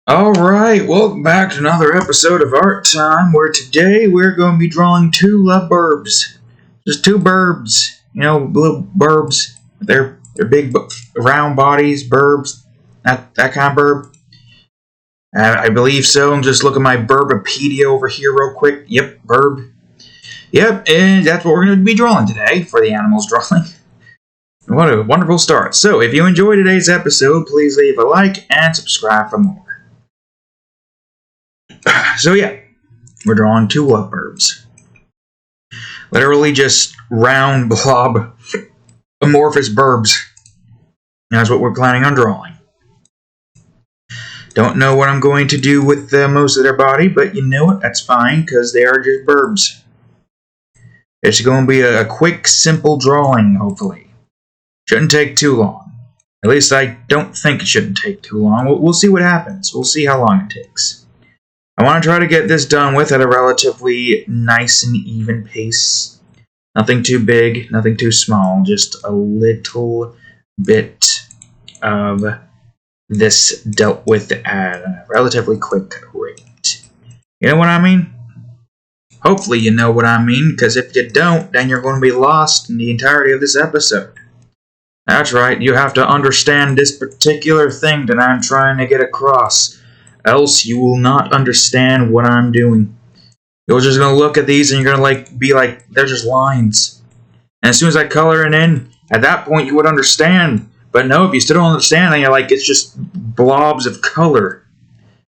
Alright, welcome back to another episode of Art Time, where today we're going to be drawing two Love Birbs. Just two Birbs, little Birbs. They're big, round bodies, Birbs, that kind of Birb. I believe so. I'm just looking at my Burbopedia over here real quick. Yep, Birb. Yep, and that's what we're going to be drawing today for the animals drawing. What a wonderful start. So, if you enjoyed today's episode, please leave a like and subscribe for more. So yeah, we're drawing two Love Birbs. Literally just round blob amorphous Birbs. That's what we're planning on drawing. Don't know what I'm going to do with most of their body, but you know what? That's fine, because they are just Birbs. It's going to be a quick, simple drawing, hopefully. Shouldn't take too long. At least I don't think it shouldn't take too long. We'll see what happens. We'll see how long it takes. I want to try to get this done with at a relatively nice and even pace. Nothing too big, nothing too small, just a little bit of this dealt with at a relatively quick rate. You know what I mean? Hopefully you know what I mean, because if you don't, then you're going to be lost in the entirety of this episode. That's right, you have to understand this particular thing that I'm trying to get across. Else you will not understand what I'm doing. You're just going to look at these and you're going to be like, they're just lines. And as soon as I color it in, at that point you would understand. But no, if you still don't understand, then you're like, it's just blobs of color.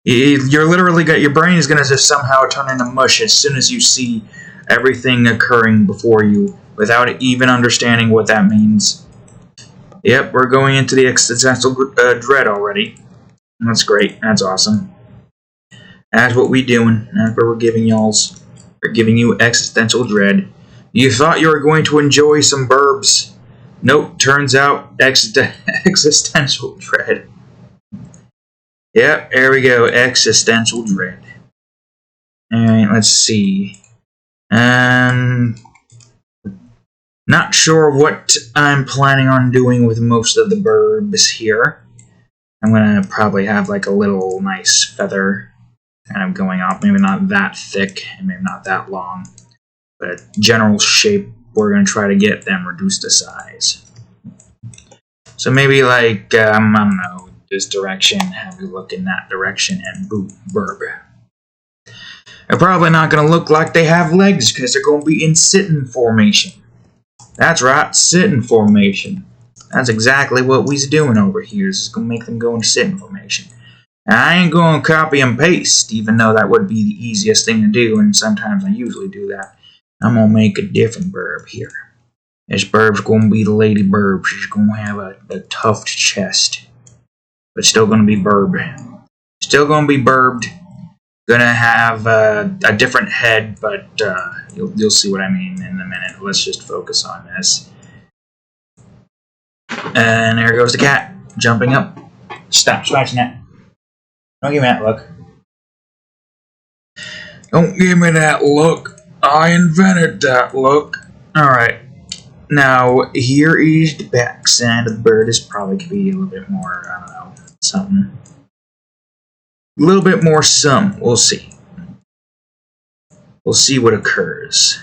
You're literally, your brain is going to just somehow turn into mush as soon as you see everything occurring before you without even understanding what that means. Yep, we're going into the existential dread already. That's great. That's awesome. That's what we're doing. That's what we're giving y'alls. We're giving you existential dread. You thought you were going to enjoy some Birbs. Nope, turns out existential dread. Yep, there we go. Existential dread. Alright, let's see. Not sure what I'm planning on doing with most of the Birbs here. I'm going to probably have like a little nice feather kind of going off. Maybe not that thick and maybe not that long. But a general shape, we're going to try to get them reduced to size. So maybe like, I don't know, this direction, have you look in that direction, and boom, Birb. They're probably not going to look like they have legs because they're going to be in sitting formation. That's right, sitting formation. That's exactly what we's doing over here. Is going to make them go into sitting formation. Now, I ain't going to copy and paste, even though that would be the easiest thing to do, and sometimes I usually do that. I'm going to make a different Birb here. This Birb's going to be the lady Birb. She's going to have a tufted chest. But still going to be Birb. Still going to be Birbed. Going to have a different head, but you'll see what I mean in a minute. Let's just focus on this. And there goes the cat, jumping up. Stop scratching that. Don't give me that look. Don't give me that look. I invented that look. Alright. Now, here is the backside of the bird. This probably could be a little bit more, I don't know, something. A little bit more some. We'll see. We'll see what occurs.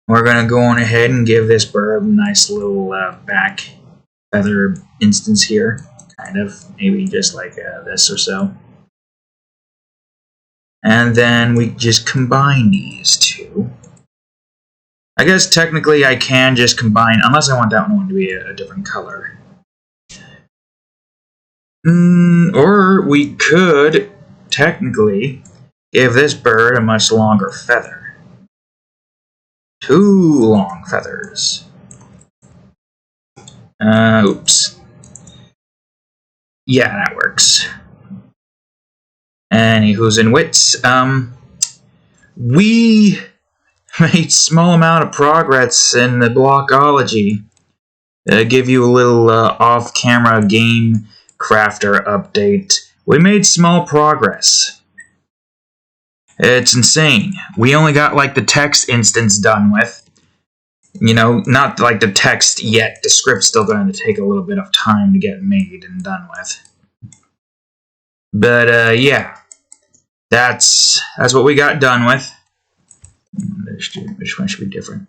We're going to go on ahead and give this bird a nice little back feather instance here. Kind of. Maybe just like this or so. And then we just combine these two. I guess technically I can just combine, unless I want that one to be a different color. Or we could, technically, give this bird a much longer feather. 2 long feathers. Oops. Yeah, that works. Anywho's in wits. We made small amount of progress in the blockology. Give you a little off-camera game crafter update. We made small progress. It's insane. We only got like the text instance done with. You know, not like the text yet. The script's still going to take a little bit of time to get made and done with. But yeah, that's what we got done with. Which one should be different?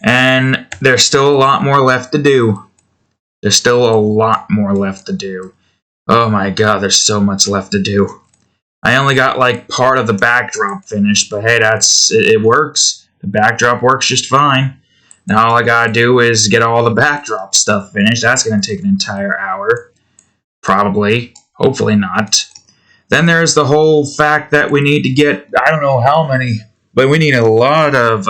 And there's still a lot more left to do. There's still a lot more left to do. Oh my god, there's so much left to do. I only got like part of the backdrop finished, but hey, it works. The backdrop works just fine. Now all I gotta do is get all the backdrop stuff finished. That's gonna take an entire hour. Probably. Hopefully not. Then there's the whole fact that we need to get, I don't know how many, but we need a lot of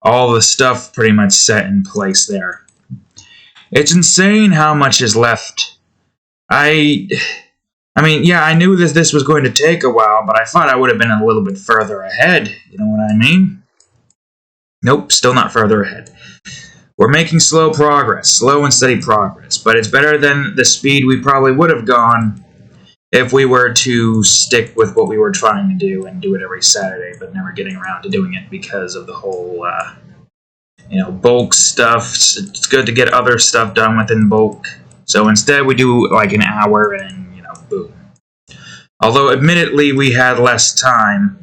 all the stuff pretty much set in place there. It's insane how much is left. I mean, yeah, I knew that this was going to take a while, but I thought I would have been a little bit further ahead. You know what I mean? Nope, still not further ahead. We're making slow progress, slow and steady progress, but it's better than the speed we probably would have gone if we were to stick with what we were trying to do and do it every Saturday, but never getting around to doing it because of the whole, bulk stuff. It's good to get other stuff done within bulk. So instead we do like an hour and, boom. Although admittedly we had less time,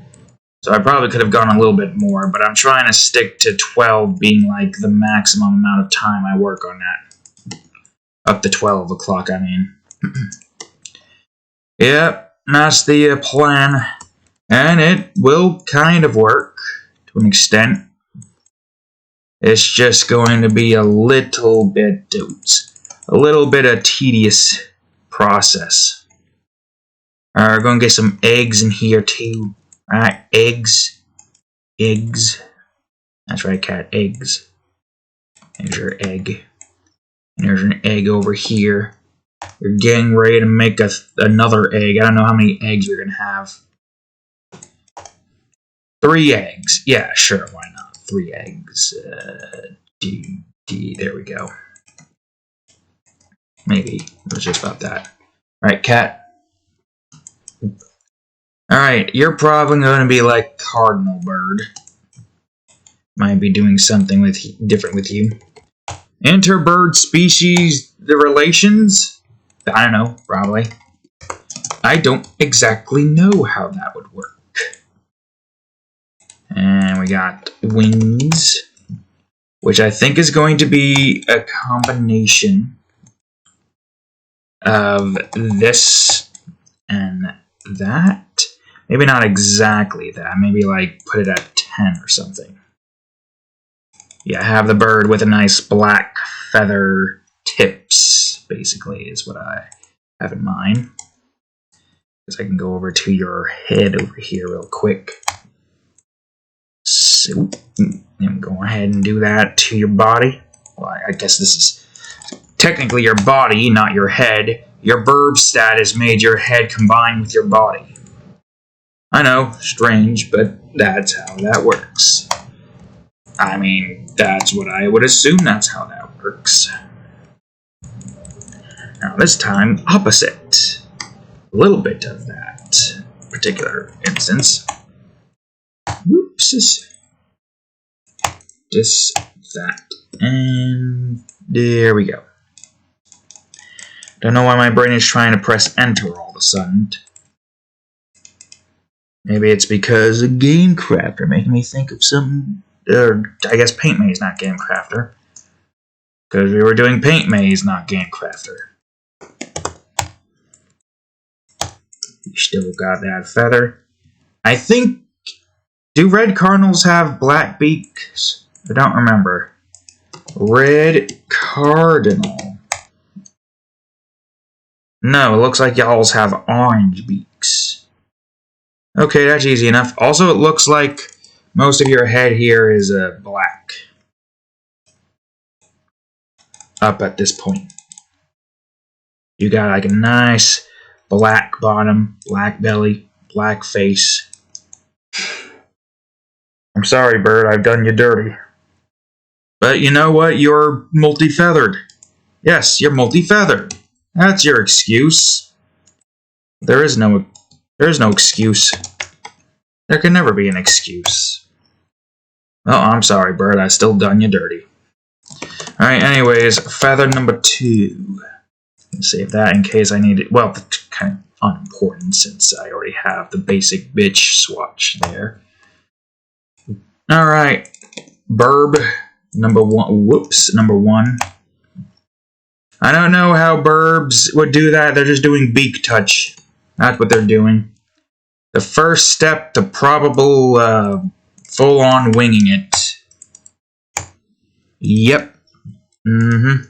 so I probably could have gone a little bit more, but I'm trying to stick to 12 being like the maximum amount of time I work on that. Up to 12 o'clock, I mean. Yep, that's the plan. And it will kind of work to an extent. It's just going to be a little bit a tedious process. We're going to get some eggs in here too. Alright, eggs. Eggs. That's right, cat, eggs. There's your egg. And there's an egg over here. You're getting ready to make another egg. I don't know how many eggs you're going to have. 3 eggs. Yeah, sure, why not? 3 eggs. There we go. Maybe. It was just about that. Alright, cat. Alright, you're probably going to be like Cardinal Bird. Might be doing something different with you. Interbird species, the relations? I don't know, probably. I don't exactly know how that would work. And we got wings, which I think is going to be a combination of this and that. Maybe not exactly that. Maybe like put it at 10 or something. Yeah, have the bird with a nice black feather tips, basically, is what I have in mind. Because I can go over to your head over here real quick. So, and go ahead and do that to your body. Well, I guess this is technically your body, not your head. Your burb stat has made your head combine with your body. I know, strange, but that's how that works. I mean, that's what I would assume that's how that works. Now this time, opposite. A little bit of that particular instance. Whoops. Just that. And there we go. Don't know why my brain is trying to press enter all of a sudden. Maybe it's because of Game Crafter making me think of something. I guess Paint Maze, not Game Crafter. Because we were doing Paint Maze, not Game Crafter. You still got that feather. I think. Do red cardinals have black beaks? I don't remember. Red cardinal. No, it looks like y'all's have orange beaks. Okay, that's easy enough. Also, it looks like most of your head here is black. Up at this point. You got like a nice black bottom, black belly, black face. I'm sorry, bird, I've done you dirty. But you know what? You're multi-feathered. Yes, you're multi-feathered. That's your excuse. There is no excuse. There can never be an excuse. Oh, I'm sorry, bird. I still done you dirty. Alright, anyways, feather number 2. Save that in case I need it. Well, kind of unimportant since I already have the basic bitch swatch there. Alright, burb number one. Whoops, number one. I don't know how burbs would do that. They're just doing beak touch. That's what they're doing. The first step to probable full-on winging it. Yep. And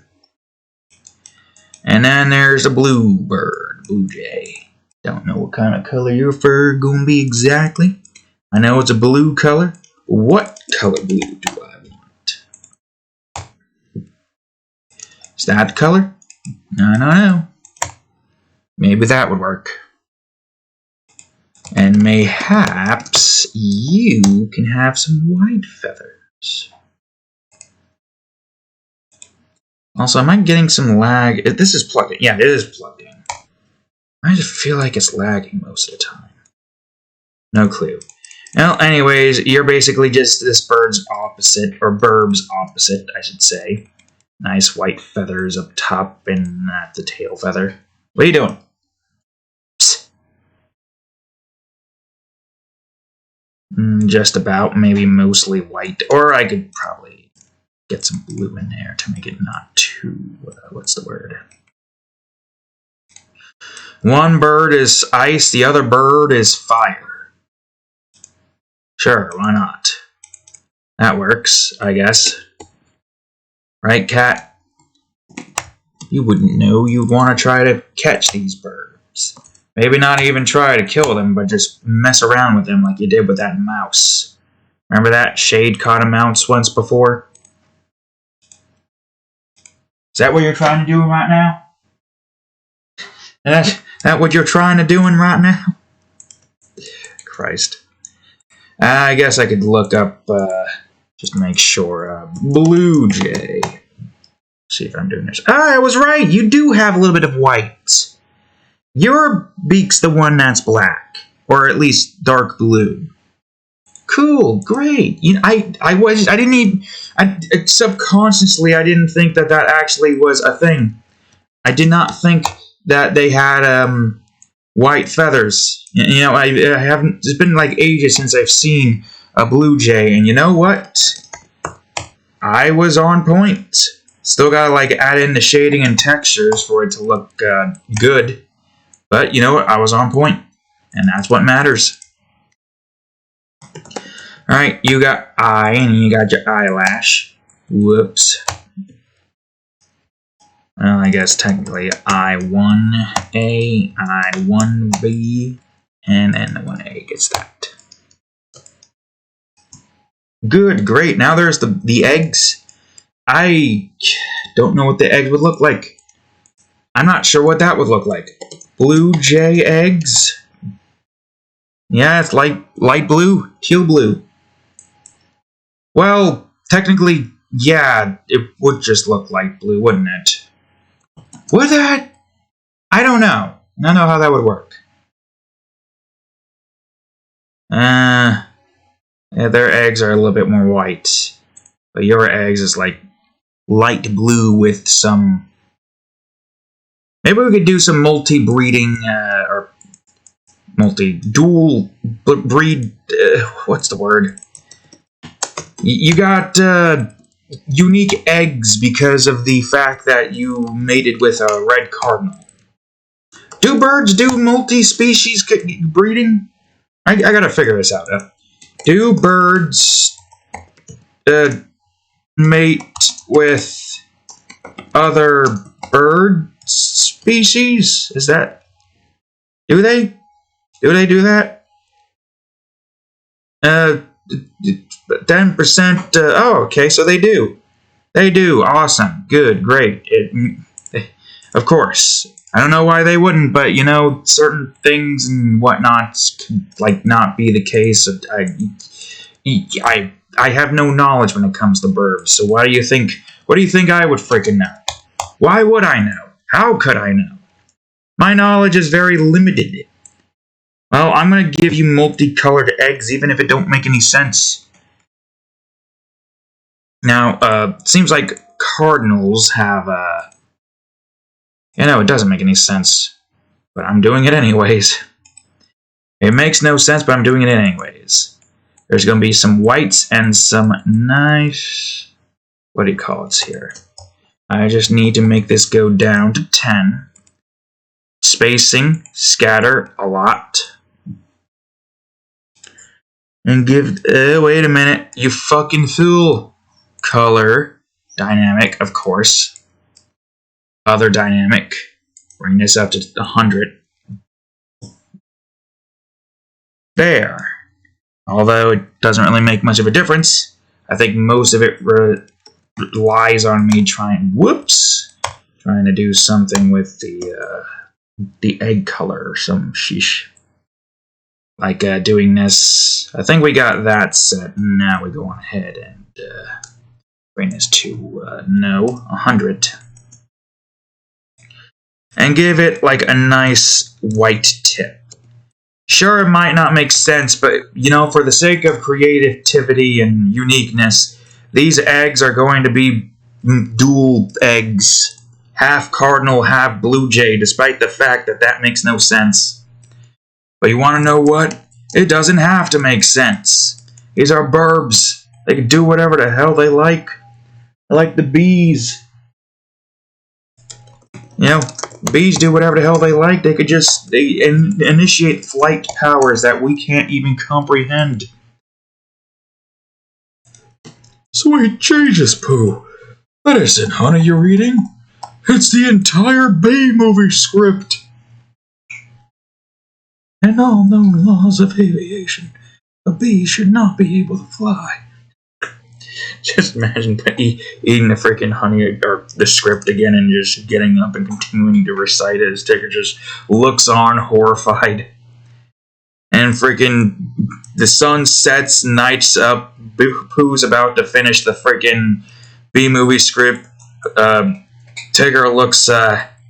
then there's a blue bird, blue jay. Don't know what kind of color your fur gonna be exactly. I know it's a blue color. What color blue do I want? Is that color? I don't know. Maybe that would work. And mayhaps you can have some white feathers. Also, am I getting some lag? This is plugged in. Yeah, it is plugged in. I just feel like it's lagging most of the time. No clue. Well, anyways, you're basically just this bird's opposite, or burb's opposite, I should say. Nice white feathers up top and at the tail feather. What are you doing? Psst. Just about, maybe mostly white. Or I could probably get some blue in there to make it not too, what's the word? One bird is ice, the other bird is fire. Sure, why not? That works, I guess. Right, cat? You wouldn't know. You'd want to try to catch these birds. Maybe not even try to kill them, but just mess around with them like you did with that mouse. Remember that? Shade caught a mouse once before? Is that what you're trying to do right now? That what you're trying to do right now? Christ. I guess I could look up, just to make sure, blue jay. See if I'm doing this. Ah, I was right. You do have a little bit of white. Your beak's the one that's black, or at least dark blue. Cool, great. You know, subconsciously I didn't think that actually was a thing. I did not think that they had white feathers. You know, I haven't. It's been like ages since I've seen a blue jay, and you know what? I was on point. Still gotta like add in the shading and textures for it to look good, but you know what? I was on point, and that's what matters. All right, you got eye, and you got your eyelash. Whoops. Well, I guess technically I1A, I1B, and then the 1A gets that. Good, great. Now there's the eggs. I don't know what the egg would look like. I'm not sure what that would look like. Blue jay eggs? Yeah, it's light blue, teal blue. Well, technically, yeah, it would just look light blue, wouldn't it? Would that? I don't know. I don't know how that would work. Yeah, their eggs are a little bit more white. But your eggs is like light blue with some... Maybe we could do some multi-breeding, or multi-dual breed... what's the word? You got unique eggs because of the fact that you mated with a red cardinal. Do birds do multi-species breeding? I gotta figure this out. Do birds mate with other bird species? Is that... Do they? Do they do that? 10%, oh, okay, so they do. They do, awesome, good, great. Of course. I don't know why they wouldn't, but, you know, certain things and whatnot could, like, not be the case. I have no knowledge when it comes to burbs, so what do you think I would freaking know? Why would I know? How could I know? My knowledge is very limited. Well, I'm going to give you multicolored eggs, even if it don't make any sense. Now, seems like cardinals have, you know, it doesn't make any sense. But I'm doing it anyways. It makes no sense, but I'm doing it anyways. There's going to be some whites and some nice... What do you call it here? I just need to make this go down to 10. Spacing, scatter a lot. And give... wait a minute, you fucking fool. Color, dynamic, of course. Other dynamic. Bring this up to 100. There. Although it doesn't really make much of a difference. I think most of it relies on me trying... Whoops! Trying to do something with the egg color or some sheesh. Like doing this. I think we got that set. Now we go on ahead and bring this to 100. And give it like a nice white tip. Sure, it might not make sense, but you know, for the sake of creativity and uniqueness, these eggs are going to be dual eggs. Half cardinal, half blue jay, despite the fact that that makes no sense. But you want to know what? It doesn't have to make sense. These are burbs. They can do whatever the hell they like. Like the bees. You know, bees do whatever the hell they like. They could just initiate flight powers that we can't even comprehend. Sweet Jesus, Pooh. That isn't honey you're eating. It's the entire bee movie script. In all known laws of aviation, a bee should not be able to fly. Just imagine eating the freaking honey or the script again and just getting up and continuing to recite it as Tigger just looks on horrified. And freaking the sun sets, night's up, Pooh's about to finish the freaking B-movie script. Tigger looks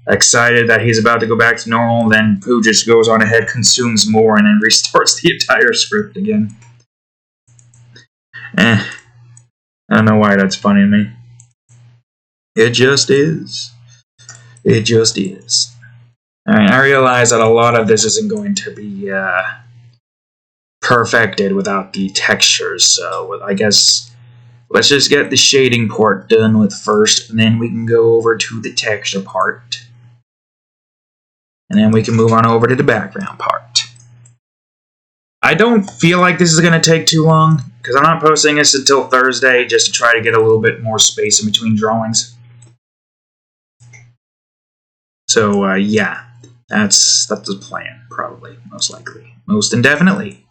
excited that he's about to go back to normal, then Pooh just goes on ahead, consumes more, and then restarts the entire script again. I don't know why that's funny to me. It just is. It just is. Alright, I realize that a lot of this isn't going to be perfected without the textures, so I guess let's just get the shading part done with first, and then we can go over to the texture part. And then we can move on over to the background part. I don't feel like this is going to take too long, because I'm not posting this until Thursday, just to try to get a little bit more space in between drawings. So, yeah, that's the plan, probably, most likely. Most indefinitely.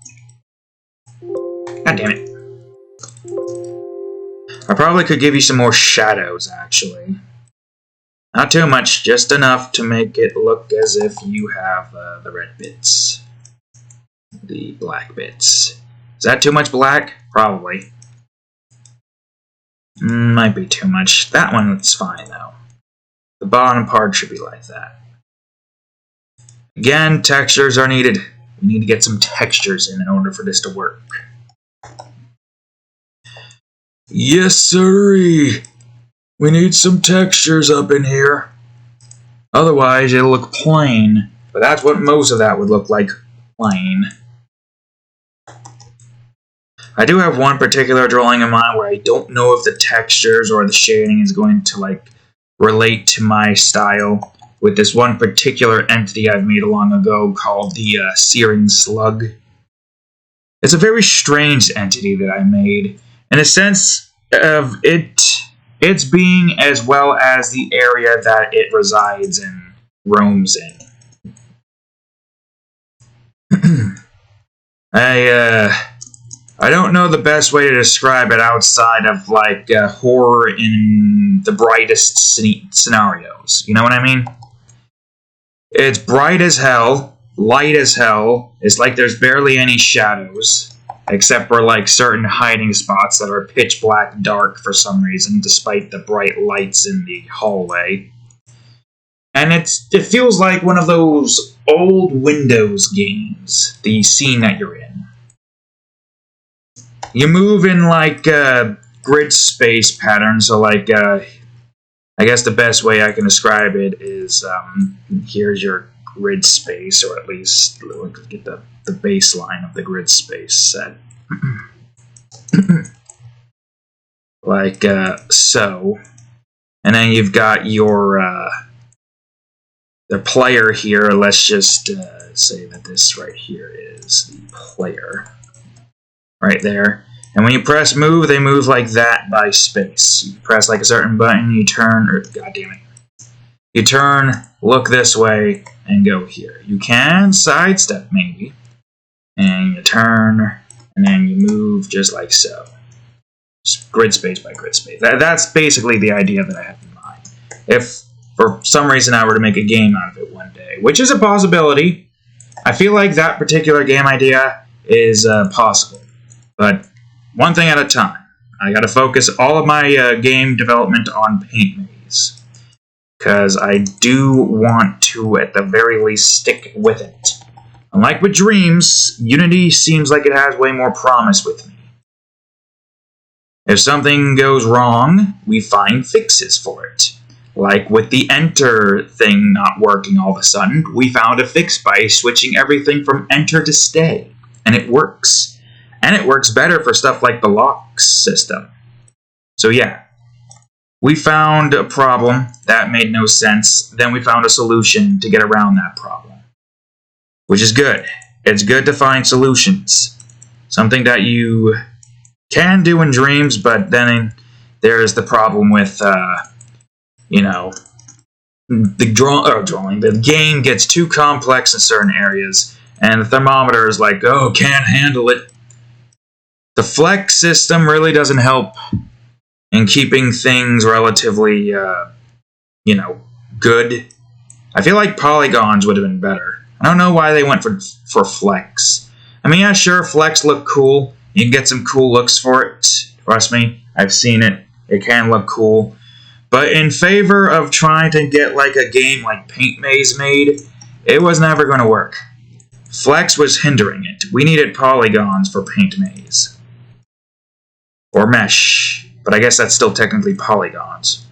God damn it. I probably could give you some more shadows, actually. Not too much, just enough to make it look as if you have the red bits. The black bits. Is that too much black? Probably. Might be too much. That one's fine, though. The bottom part should be like that. Again, textures are needed. We need to get some textures in order for this to work. Yes, sirree. We need some textures up in here. Otherwise, it'll look plain. But that's what most of that would look like. Plain. I do have one particular drawing in mind where I don't know if the textures or the shading is going to, like, relate to my style. With this one particular entity I've made long ago called the Searing Slug. It's a very strange entity that I made. In a sense of its being as well as the area that it resides and roams in. I don't know the best way to describe it outside of, like, horror in the brightest scenarios. You know what I mean? It's bright as hell, light as hell. It's like there's barely any shadows, except for, like, certain hiding spots that are pitch black dark for some reason, despite the bright lights in the hallway. And it feels like one of those old Windows games, the scene that you're in. You move in, like, grid space patterns, so, like, I guess the best way I can describe it is, here's your grid space, or at least get the baseline of the grid space set. Like so. And then you've got your the player here. Let's just say that this right here is the player. Right there. And when you press move, they move like that by space. You press like a certain button, you turn, or god damn it. You turn, look this way, and go here. You can sidestep maybe. And you turn, and then you move just like so. Just grid space by grid space. That's basically the idea that I have in mind. If for some reason I were to make a game out of it one day, which is a possibility, I feel like that particular game idea is possible. But one thing at a time. I gotta focus all of my game development on Paint Maze. Because I do want to, at the very least, stick with it. Unlike with Dreams, Unity seems like it has way more promise with me. If something goes wrong, we find fixes for it. Like with the Enter thing not working all of a sudden, we found a fix by switching everything from Enter to Stay. And it works. And it works better for stuff like the locks system. So yeah, we found a problem that made no sense. Then we found a solution to get around that problem. Which is good. It's good to find solutions. Something that you can do in Dreams, but then there's the problem with, you know, the game gets too complex in certain areas, and the thermometer is like, oh, can't handle it. The flex system really doesn't help in keeping things relatively, you know, good. I feel like polygons would have been better. I don't know why they went for flex. I mean, yeah, sure, flex look cool. You can get some cool looks for it. Trust me, I've seen it. It can look cool. But in favor of trying to get like a game like Paint Maze made, it was never going to work. Flex was hindering it. We needed polygons for Paint Maze. Or mesh, but I guess that's still technically polygons.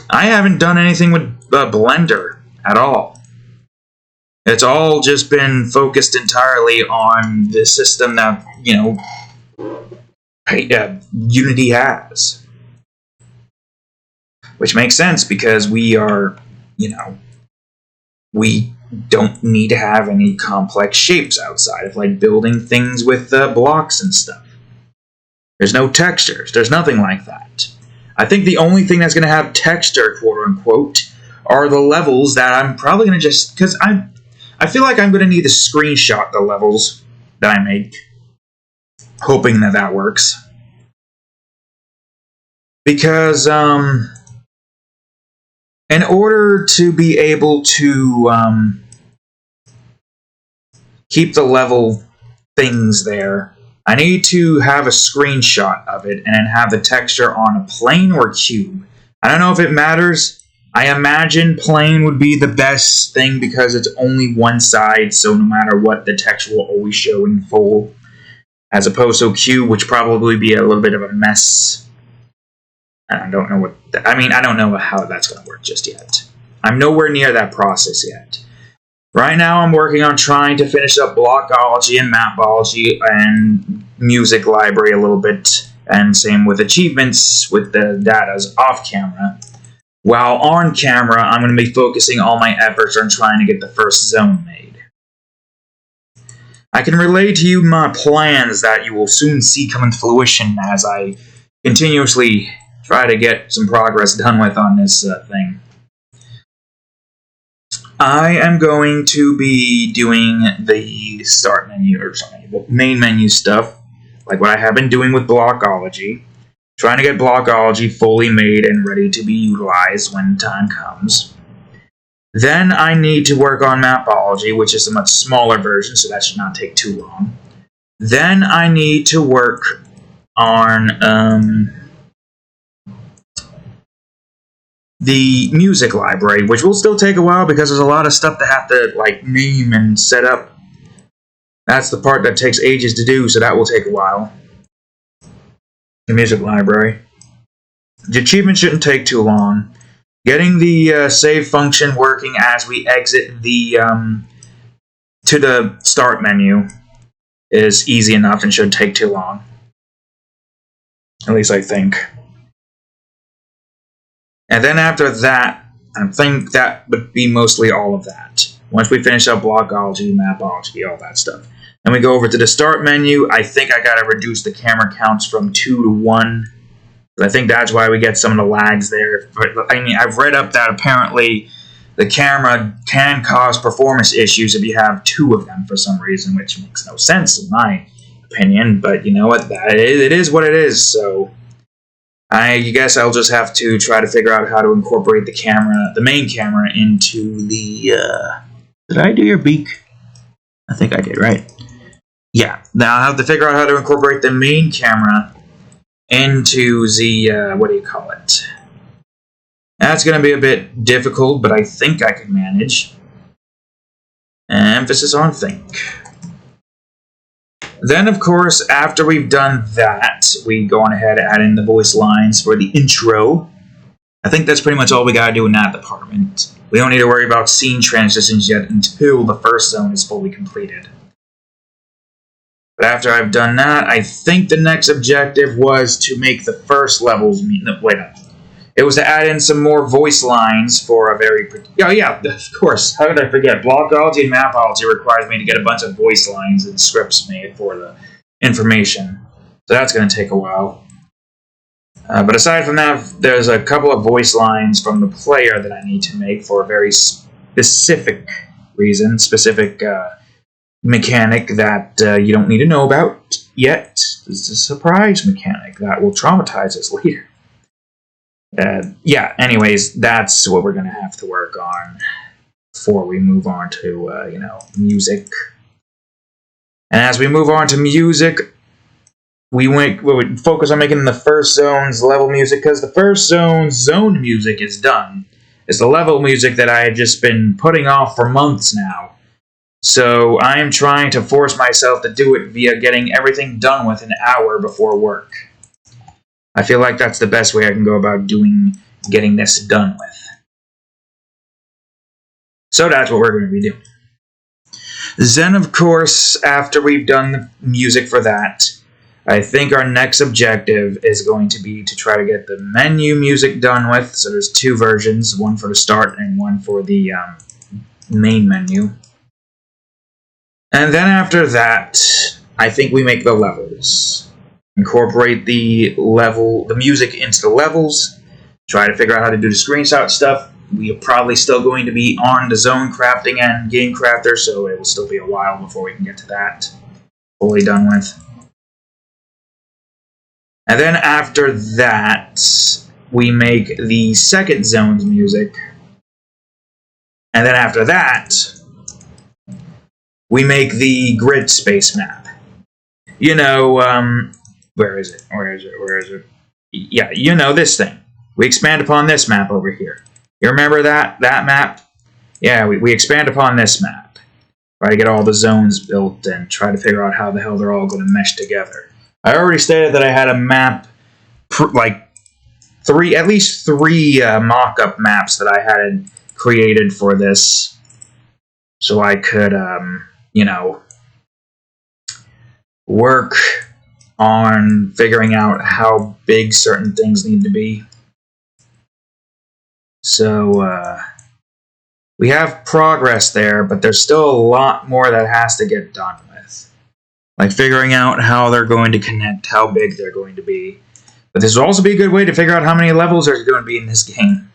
I haven't done anything with Blender at all. It's all just been focused entirely on the system that, you know, Unity has. Which makes sense because we are, you know, we don't need to have any complex shapes outside of like building things with blocks and stuff. There's no textures. There's nothing like that. I think the only thing that's going to have texture, quote-unquote, are the levels that I'm probably going to just... Because I feel like I'm going to need to screenshot the levels that I make. Hoping that that works. Because, in order to be able to keep the level things there, I need to have a screenshot of it and then have the texture on a plane or cube. I don't know if it matters. I imagine plane would be the best thing because it's only one side, so no matter what, the texture will always show in full. As opposed to cube, which probably be a little bit of a mess. I don't know what... I don't know how that's going to work just yet. I'm nowhere near that process yet. Right now, I'm working on trying to finish up Blockology and Mapology and Music Library a little bit, and same with achievements with the datas off camera. While on camera, I'm going to be focusing all my efforts on trying to get the first zone made. I can relay to you my plans that you will soon see come into fruition as I continuously try to get some progress done with on this thing. I am going to be doing the start menu, or something, the main menu stuff, like what I have been doing with Blockology. Trying to get Blockology fully made and ready to be utilized when time comes. Then I need to work on Mapology, which is a much smaller version, so that should not take too long. Then I need to work on the music library, which will still take a while because there's a lot of stuff to have to like name and set up. That's the part that takes ages to do, so that will take a while. The music library. The achievement shouldn't take too long. Getting the save function working as we exit the to the start menu is easy enough and shouldn't take too long. At least I think. And then after that, I think that would be mostly all of that. Once we finish up blockology, mapology, all that stuff. Then we go over to the start menu. I think I gotta reduce the camera counts from 2 to 1. I think that's why we get some of the lags there. But, I mean, I've read up that apparently the camera can cause performance issues if you have 2 of them for some reason, which makes no sense in my opinion. But you know what? It is what it is. So I guess I'll just have to try to figure out how to incorporate the main camera, into the. Did I do your beak? I think I did, right? Yeah. Now I'll have to figure out how to incorporate the main camera into the, what do you call it? That's going to be a bit difficult, but I think I can manage. Emphasis on think. Then, of course, after we've done that, we go on ahead and add in the voice lines for the intro. I think that's pretty much all we got to do in that department. We don't need to worry about scene transitions yet until the first zone is fully completed. But after I've done that, I think the next objective was to make the first levels... It was to add in some more voice lines for a very... Oh yeah, of course. How did I forget? Blockology and mapology requires me to get a bunch of voice lines and scripts made for the information. So that's going to take a while. But aside from that, there's a couple of voice lines from the player that I need to make for a very specific reason, specific mechanic that you don't need to know about yet. It's a surprise mechanic that will traumatize us later. Yeah, anyways, that's what we're going to have to work on before we move on to, music. And as we move on to music, we would focus on making the first zone's level music, because the first zone's zone music is done. It's the level music that I had just been putting off for months now. So I am trying to force myself to do it via getting everything done with an hour before work. I feel like that's the best way I can go about getting this done with. So that's what we're going to be doing. Then, of course, after we've done the music for that, I think our next objective is going to be to try to get the menu music done with. So there's 2 versions, one for the start and one for the main menu. And then after that, I think we make the levels. Incorporate the music into the levels. Try to figure out how to do the screenshot stuff. We are probably still going to be on the zone crafting and game crafter, so it will still be a while before we can get to that fully done with. And then after that, we make the second zone's music. And then after that, we make the grid space map. You know, where is it? Yeah, you know this thing. We expand upon this map over here. You remember that map? Yeah, we expand upon this map. Try to get all the zones built and try to figure out how the hell they're all going to mesh together. I already stated that I had a map, at least three mock-up maps that I had created for this, so I could, work on figuring out how big certain things need to be. So, we have progress there, but there's still a lot more that has to get done with. Like figuring out how they're going to connect, how big they're going to be. But this will also be a good way to figure out how many levels there's going to be in this game.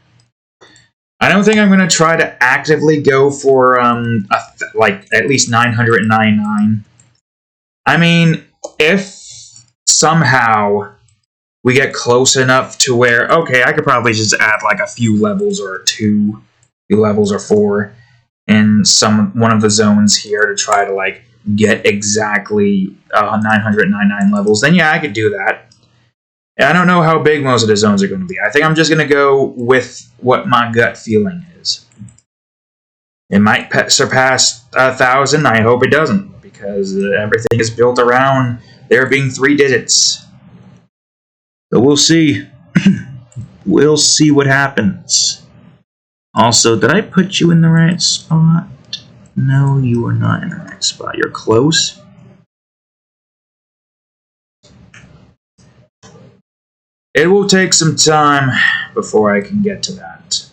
I don't think I'm going to try to actively go for, at least 999. I mean, if somehow we get close enough to where, okay, I could probably just add like a few levels or 2 levels or 4 in one of the zones here to try to like get exactly 999 levels, then yeah, I could do that. I don't know how big most of the zones are going to be. I think I'm just going to go with what my gut feeling is. It might surpass 1,000. I hope it doesn't, because everything is built around there being 3 digits. So we'll see. We'll see what happens. Also, did I put you in the right spot? No, you are not in the right spot. You're close. It will take some time before I can get to that.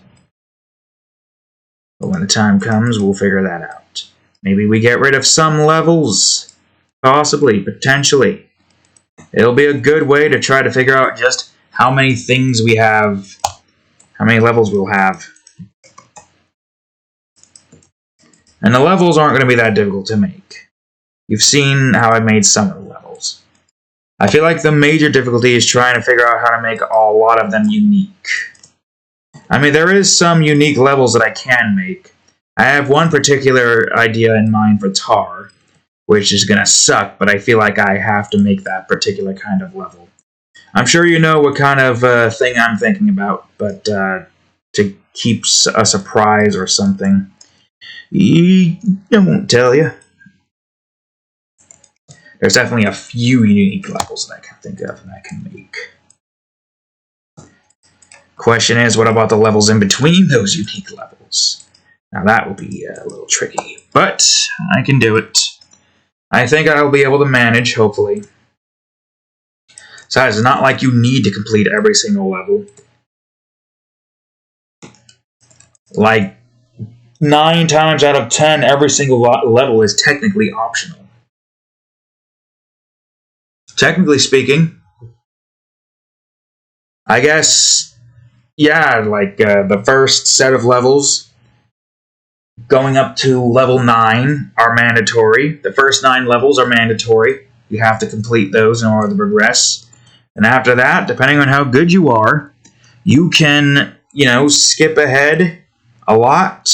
But when the time comes, we'll figure that out. Maybe we get rid of some levels. Possibly, potentially. It'll be a good way to try to figure out just how many things we have, how many levels we'll have. And the levels aren't going to be that difficult to make. You've seen how I made some of the levels. I feel like the major difficulty is trying to figure out how to make a lot of them unique. I mean, there is some unique levels that I can make. I have one particular idea in mind for Tar, which is going to suck, but I feel like I have to make that particular kind of level. I'm sure you know what kind of thing I'm thinking about, but to keep a surprise or something, I won't tell you. There's definitely a few unique levels that I can think of and I can make. Question is, what about the levels in between those unique levels? Now that will be a little tricky, but I can do it. I think I'll be able to manage, hopefully. Besides, it's not like you need to complete every single level. Like, 9 times out of 10, every single level is technically optional. Technically speaking, I guess, yeah, like the first set of levels going up to level 9 are mandatory. The first 9 levels are mandatory. You have to complete those in order to progress. And after that, depending on how good you are, you can, skip ahead a lot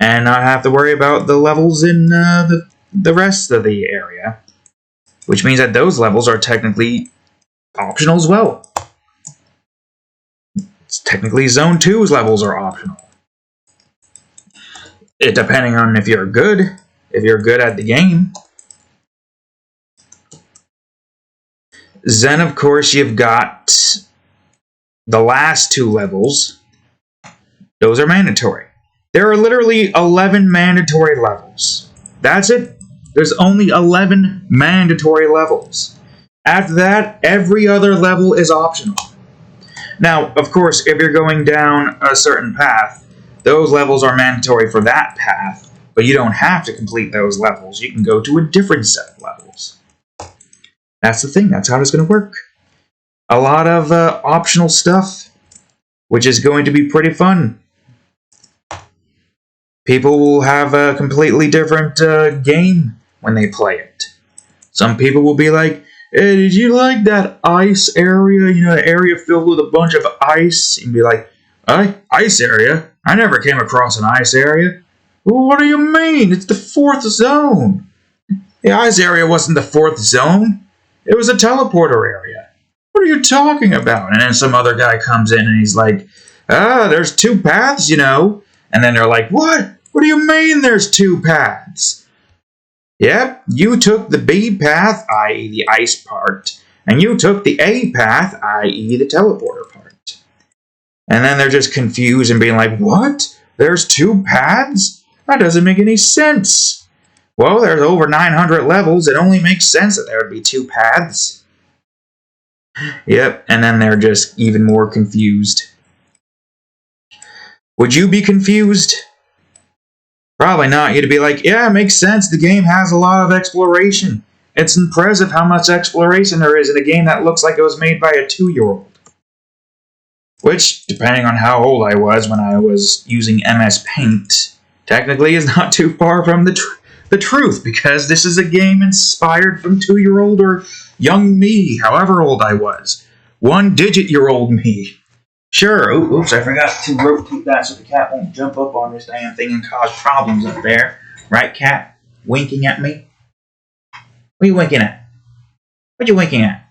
and not have to worry about the levels in the rest of the area. Which means that those levels are technically optional as well. Technically, Zone 2's levels are optional. Depending on if you're good at the game. Then, of course, you've got the last 2 levels. Those are mandatory. There are literally 11 mandatory levels. That's it. There's only 11 mandatory levels. After that, every other level is optional. Now, of course, if you're going down a certain path, those levels are mandatory for that path, but you don't have to complete those levels. You can go to a different set of levels. That's the thing. That's how it's going to work. A lot of optional stuff, which is going to be pretty fun. People will have a completely different game when they play it. Some people will be like, hey, did you like that ice area? The area filled with a bunch of ice? And be like, ice area? I never came across an ice area. Well, what do you mean? It's the 4th zone. The ice area wasn't the 4th zone. It was a teleporter area. What are you talking about? And then some other guy comes in and he's like, there's 2 paths, And then they're like, what? What do you mean there's 2 paths? Yep, you took the B path, i.e. the ice part, and you took the A path, i.e. the teleporter part. And then they're just confused and being like, what? There's 2 paths? That doesn't make any sense. Well, there's over 900 levels. It only makes sense that there would be 2 paths. Yep, and then they're just even more confused. Would you be confused? Probably not. You'd be like, yeah, it makes sense. The game has a lot of exploration. It's impressive how much exploration there is in a game that looks like it was made by a 2-year-old. Which, depending on how old I was when I was using MS Paint, technically is not too far from the truth, because this is a game inspired from 2-year-old or young me, however old I was. 1-digit-year-old me. Sure, oops, I forgot to rotate that so the cat won't jump up on this damn thing and cause problems up there. Right, cat? Winking at me? What are you winking at? What you winking at?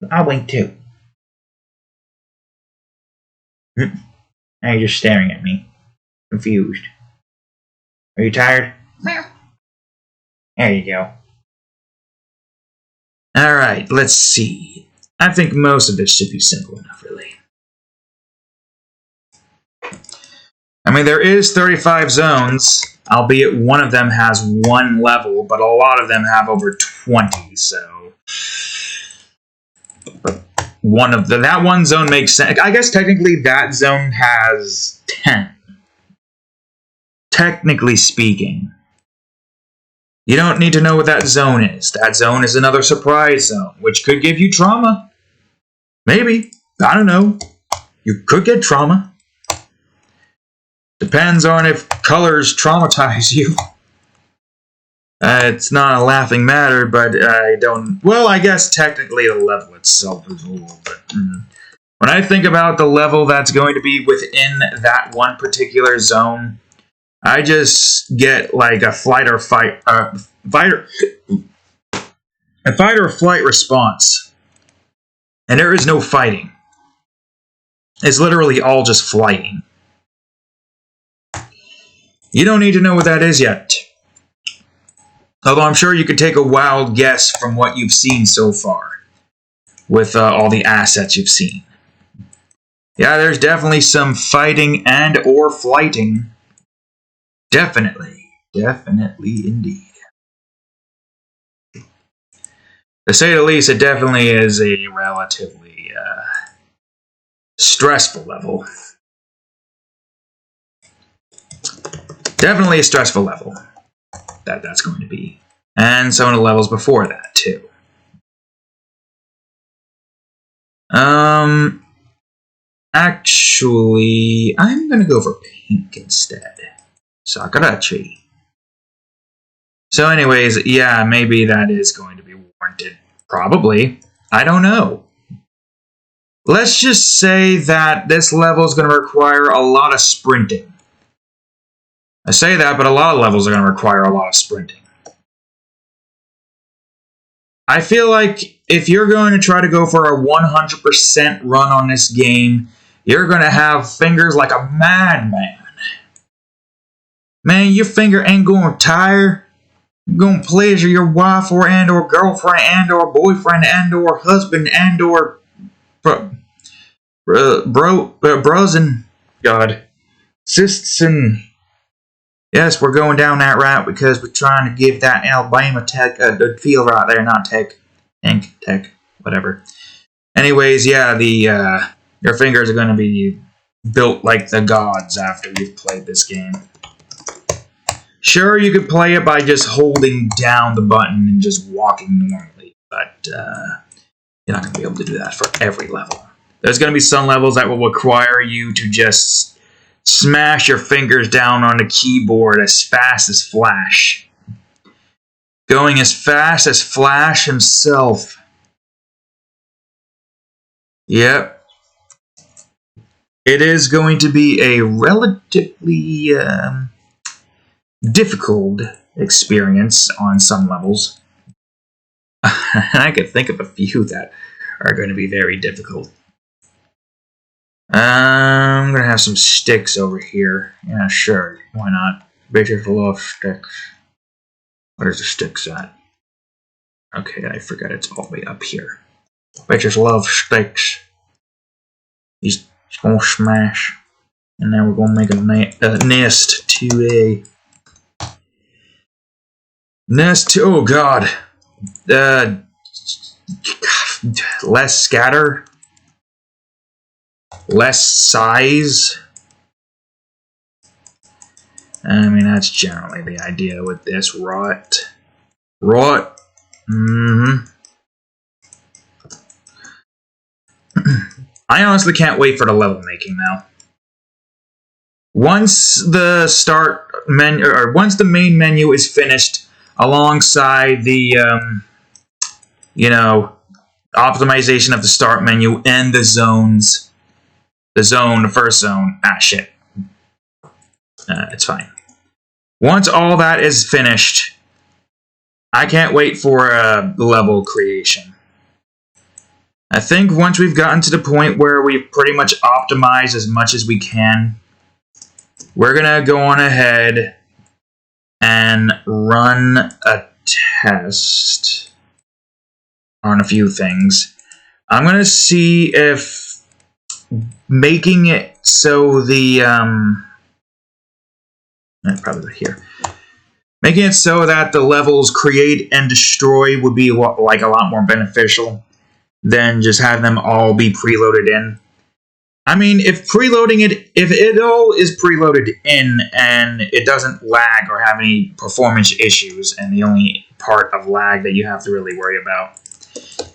I'll wink too. Now you're just staring at me. Confused. Are you tired? There you go. Alright, let's see. I think most of this should be simple enough, really. I mean, there is 35 zones, albeit one of them has 1 level, but a lot of them have over 20, so that one zone makes sense. I guess technically that zone has 10. Technically speaking. You don't need to know what that zone is. That zone is another surprise zone, which could give you trauma. Maybe. I don't know. You could get trauma. Depends on if colors traumatize you. It's not a laughing matter, but I don't... Well, I guess technically the level itself is a little bit... When I think about the level that's going to be within that one particular zone, I just get like a fight or flight response. And there is no fighting. It's literally all just flying. You don't need to know what that is yet. Although I'm sure you could take a wild guess from what you've seen so far. With all the assets you've seen. Yeah, there's definitely some fighting and or flighting. Definitely. Definitely indeed. To say the least, it definitely is a relatively stressful level. Definitely a stressful level. That's going to be. And some of the levels before that, too. Actually, I'm going to go for pink instead. Sakurachi. So anyways, yeah, maybe that is going to be warranted. Probably. I don't know. Let's just say that this level is going to require a lot of sprinting. I say that, but a lot of levels are going to require a lot of sprinting. I feel like if you're going to try to go for a 100% run on this game, you're going to have fingers like a madman. Man, your finger ain't going to tire. You're going to pleasure your wife or girlfriend and/or boyfriend and/or husband and/or bros and God, cysts and yes, we're going down that route because we're trying to give that Alabama tech a feel right there, not tech, whatever. Anyways, yeah, your fingers are going to be built like the gods after you've played this game. Sure, you could play it by just holding down the button and just walking normally, but you're not going to be able to do that for every level. There's going to be some levels that will require you to just smash your fingers down on the keyboard as fast as Flash. Going as fast as Flash himself. Yep. It is going to be a relatively difficult experience on some levels. I could think of a few that are going to be very difficult. I'm going to have some sticks over here. Yeah, sure. Why not? Bitches love sticks. Where's the sticks at? Okay, I forgot it's all the way up here. Bitches love sticks. He's going to smash. And now we're going to make a nest to a... Nest to... Oh, God. Less scatter. Less size. I mean, that's generally the idea with this. Rot. I honestly can't wait for the level making now. Once the start menu, or once the main menu is finished, alongside the, optimization of the start menu and the zones. The first zone. Ah, shit. It's fine. Once all that is finished, I can't wait for level creation. I think once we've gotten to the point where we've pretty much optimized as much as we can, we're going to go on ahead and run a test on a few things. I'm going to see if making it so the Probably here. Making it so that the levels create and destroy would be like a lot more beneficial than just having them all be preloaded in. I mean, if it all is preloaded in and it doesn't lag or have any performance issues, and the only part of lag that you have to really worry about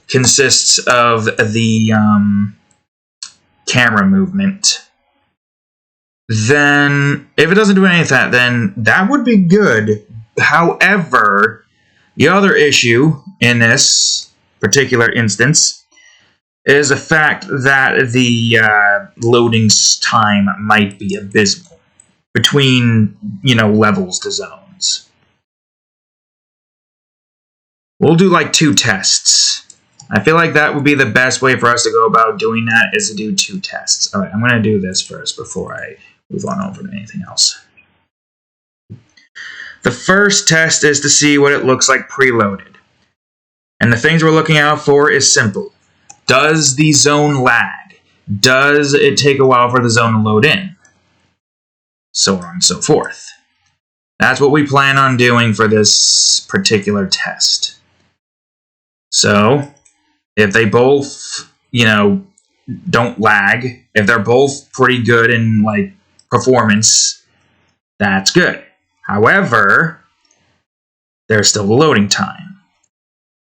consists of the camera movement, then if it doesn't do any of that, then that would be good. However, the other issue in this particular instance is the fact that the loading time might be abysmal between, levels to zones. We'll do like 2 tests. I feel like that would be the best way for us to go about doing that, is to do 2 tests. Alright, I'm going to do this first before I move on over to anything else. The first test is to see what it looks like preloaded. And the things we're looking out for is simple. Does the zone lag? Does it take a while for the zone to load in? So on and so forth. That's what we plan on doing for this particular test. So, if they both, don't lag, if they're both pretty good in, performance, that's good. However, there's still the loading time.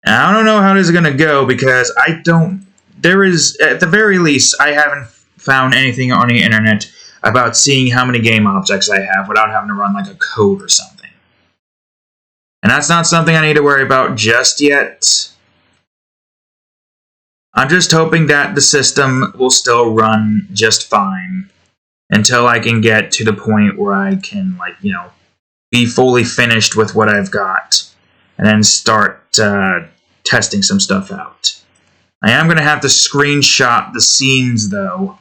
And I don't know how this is going to go, because at the very least, I haven't found anything on the internet about seeing how many game objects I have without having to run like a code or something. And that's not something I need to worry about just yet. I'm just hoping that the system will still run just fine until I can get to the point where I can, be fully finished with what I've got and then start testing some stuff out. I am going to have to screenshot the scenes, though,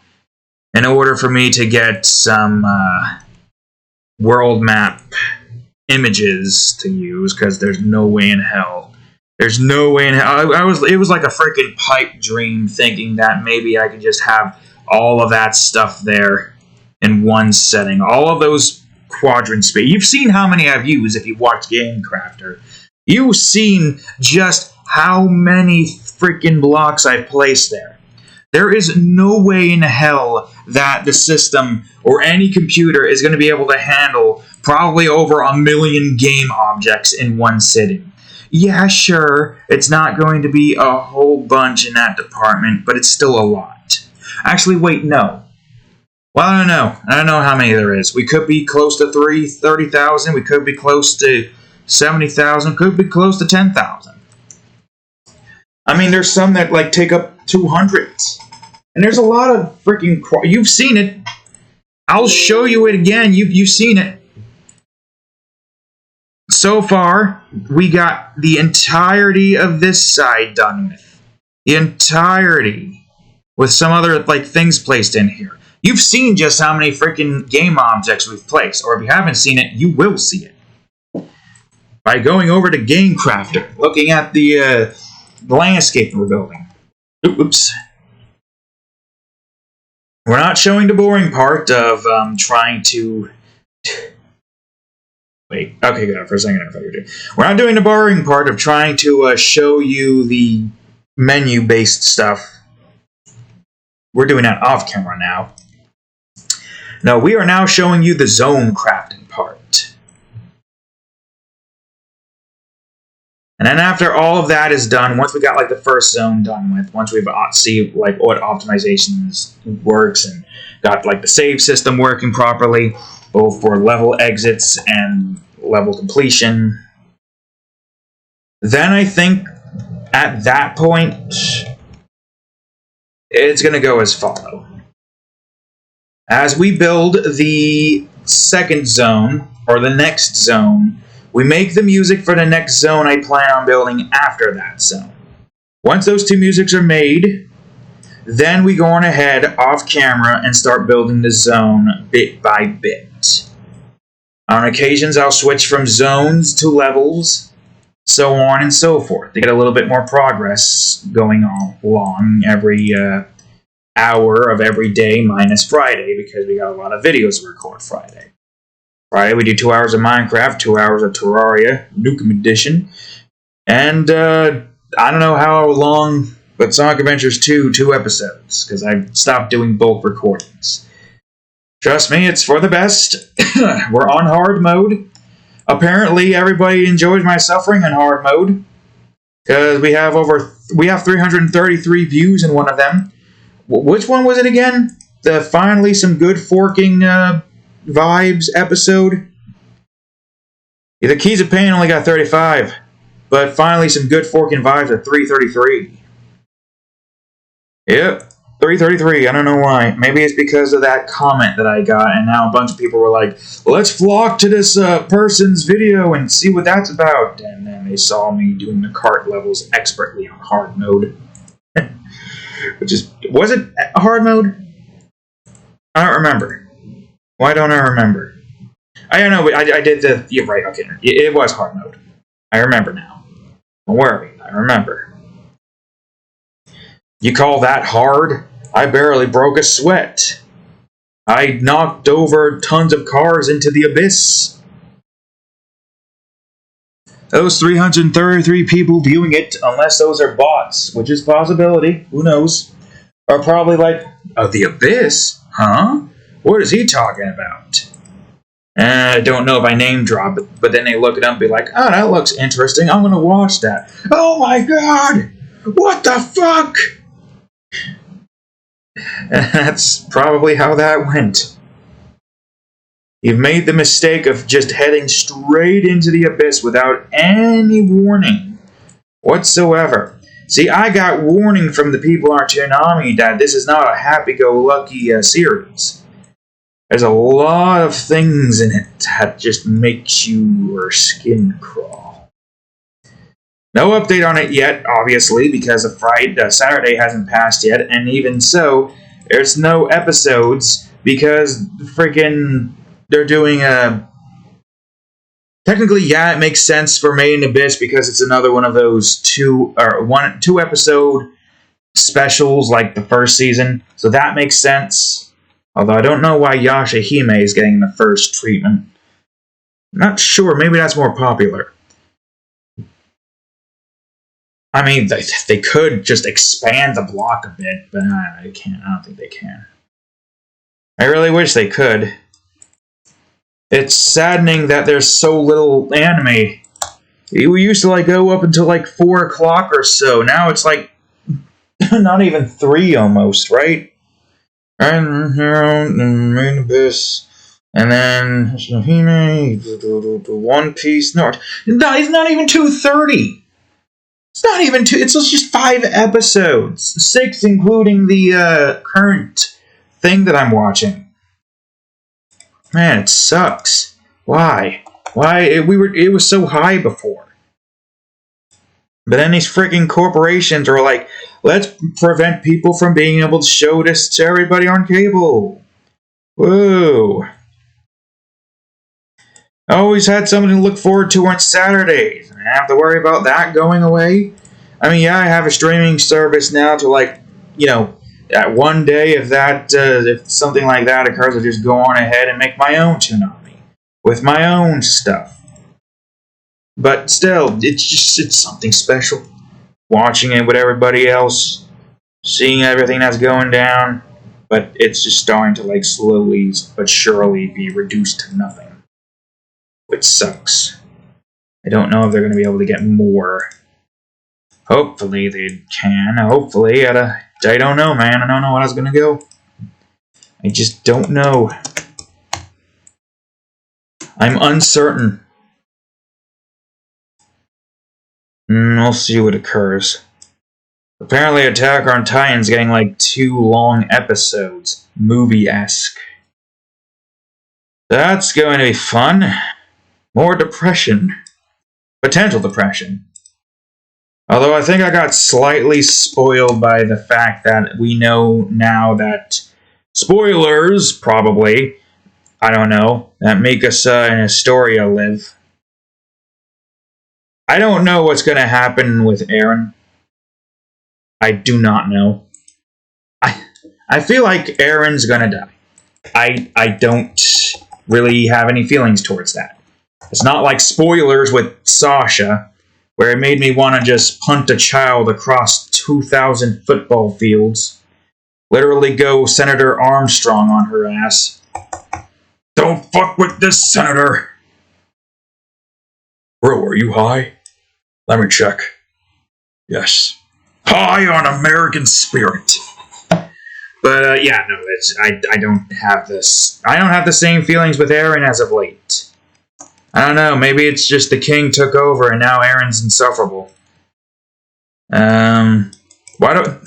in order for me to get some world map images to use, because there's no way in hell. There's no way in hell. It was like a freaking pipe dream thinking that maybe I could just have all of that stuff there in one setting. All of those quadrant space. You've seen how many I've used if you've watched Game Crafter. You've seen just how many freaking blocks I've placed there. There is no way in hell that the system or any computer is going to be able to handle probably over 1 million game objects in one sitting. Yeah, sure, it's not going to be a whole bunch in that department, but it's still a lot. Actually, wait, no. Well, I don't know. I don't know how many there is. We could be close to 30,000. We could be close to 70,000. Could be close to 10,000. I mean, there's some that take up 200. And there's a lot of freaking... You've seen it. I'll show you it again. You've seen it. So far, we got the entirety of this side done with. The entirety. With some other things placed in here. You've seen just how many freaking game objects we've placed. Or if you haven't seen it, you will see it. By going over to Game Crafter. Looking at the landscape we're building. Oops. We're not showing the boring part of trying to... Wait, okay, good. For a second, I thought you were doing... We're not doing the boring part of trying to show you the menu-based stuff. We're doing that off camera now. No, we are now showing you the zone crafting part. And then after all of that is done, once we got the first zone done with, once we've see what optimizations works and got the save system working properly, both for level exits and level completion, then I think at that point it's going to go as follows. As we build the second zone, or the next zone, we make the music for the next zone I plan on building after that zone. Once those 2 musics are made, then we go on ahead off camera and start building the zone bit by bit. On occasions, I'll switch from zones to levels, so on and so forth, to get a little bit more progress going on along every hour of every day minus Friday, because we got a lot of videos to record Friday. Friday we do 2 hours of Minecraft, 2 hours of Terraria, Nukem Edition, and I don't know how long, but Sonic Adventures 2, 2 episodes, because I stopped doing bulk recordings. Trust me, it's for the best. We're on hard mode. Apparently, everybody enjoys my suffering in hard mode, because we have 333 views in one of them. Which one was it again? The finally some good forking vibes episode. Yeah, the Keys of Pain only got 35, but finally some good forking vibes at 333. Yep, 333. I don't know why. Maybe it's because of that comment that I got, and now a bunch of people were like, let's flock to this person's video and see what that's about. And then they saw me doing the cart levels expertly on hard mode. Which is, was it hard mode? I don't remember. Why don't I remember? I don't know, but I did the... You're right, okay. It was hard mode. I remember now. Don't worry, I remember. You call that hard? I barely broke a sweat. I knocked over tons of cars into the abyss. Those 333 people viewing it, unless those are bots, which is a possibility, who knows, are probably like, oh, the abyss? Huh? What is he talking about? I don't know if I name drop it, but then they look it up and be like, oh, that looks interesting, I'm gonna watch that. Oh my god! What the fuck? And that's probably how that went. You've made the mistake of just heading straight into the abyss without any warning whatsoever. See, I got warning from the people on Toonami that this is not a happy-go-lucky series. There's a lot of things in it that just makes your skin crawl. No update on it yet, obviously, because of Saturday hasn't passed yet, and even so, there's no episodes because freaking they're doing a... Technically, yeah, it makes sense for Made in Abyss because it's another one of those two episode specials like the first season, so that makes sense. Although I don't know why Yashahime is getting the first treatment. Not sure, maybe that's more popular. I mean, they could just expand the block a bit, but I can't. I don't think they can. I really wish they could. It's saddening that there's so little anime. We used to go up until 4 o'clock or so. Now it's not even 3 almost, right? And Main Abyss, and then One Piece. No, it's not even 2:30. It's not even 2. It's just 5 episodes, 6 including the current thing that I'm watching. Man, it sucks. Why? It was so high before. But then these freaking corporations are like, let's prevent people from being able to show this to everybody on cable. Whoa. I always had something to look forward to on Saturdays. I have to worry about that going away. I mean, yeah, I have a streaming service now to that one day if something like that occurs, I just go on ahead and make my own Toonami with my own stuff. But still, it's something special. Watching it with everybody else, seeing everything that's going down, but it's just starting to slowly but surely be reduced to nothing. Which sucks. I don't know if they're going to be able to get more. Hopefully they can. Hopefully. I don't know, man. I don't know how it's going to go. I just don't know. I'm uncertain. We'll see what occurs. Apparently Attack on Titan's getting 2 long episodes. Movie-esque. That's going to be fun. More depression. Potential depression. Although I think I got slightly spoiled by the fact that we know now that... Spoilers, probably. I don't know. That Mikasa and Astoria live. I don't know what's going to happen with Eren. I do not know. I feel like Eren's going to die. I don't... really have any feelings towards that. It's not like Spoilers with Sasha, where it made me want to just punt a child across 2,000 football fields. Literally go Senator Armstrong on her ass. Don't fuck with this, Senator! Bro, are you high? Let me check. Yes. High on American spirit. But, yeah, no, I don't have this. I don't have the same feelings with Aaron as of late. I don't know, maybe it's just the king took over and now Aaron's insufferable. Why do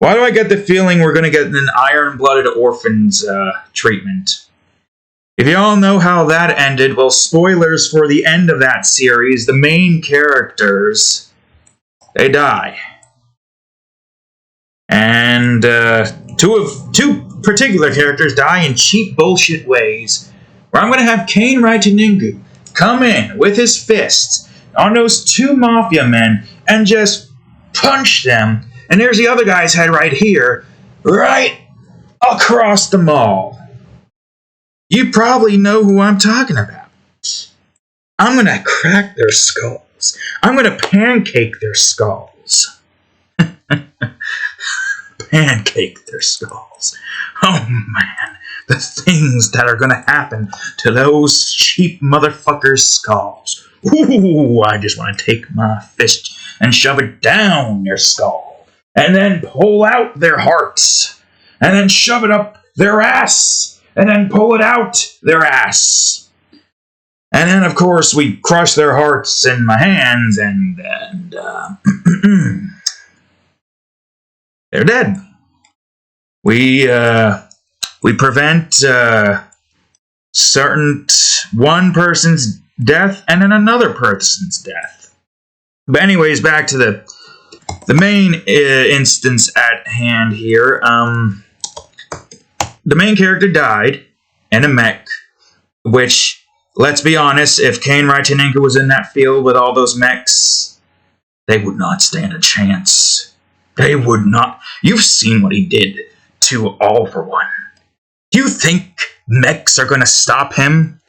I get the feeling we're gonna get an Iron-Blooded Orphans, treatment? If you all know how that ended, well, spoilers for the end of that series, the main characters, they die. And, two particular characters die in cheap bullshit ways, where I'm gonna have Kain Raitoningu come in with his fists on those two mafia men and just punch them, and there's the other guy's head right here, right across the mall. You probably know who I'm talking about. I'm gonna crack their skulls. I'm gonna pancake their skulls. Pancake their skulls. Oh man, the things that are gonna happen to those cheap motherfuckers' skulls. Ooh, I just want to take my fist and shove it down their skull, and then pull out their hearts, and then shove it up their ass, and then pull it out their ass. And then, of course, we crush their hearts in my hands, and they're dead. We prevent certain one person's death and then another person's death. But anyways, back to the main instance at hand here. The main character died in a mech, which, let's be honest, if Kain Raitoningu was in that field with all those mechs, they would not stand a chance. They would not. You've seen what he did to All For One. Do you think mechs are going to stop him?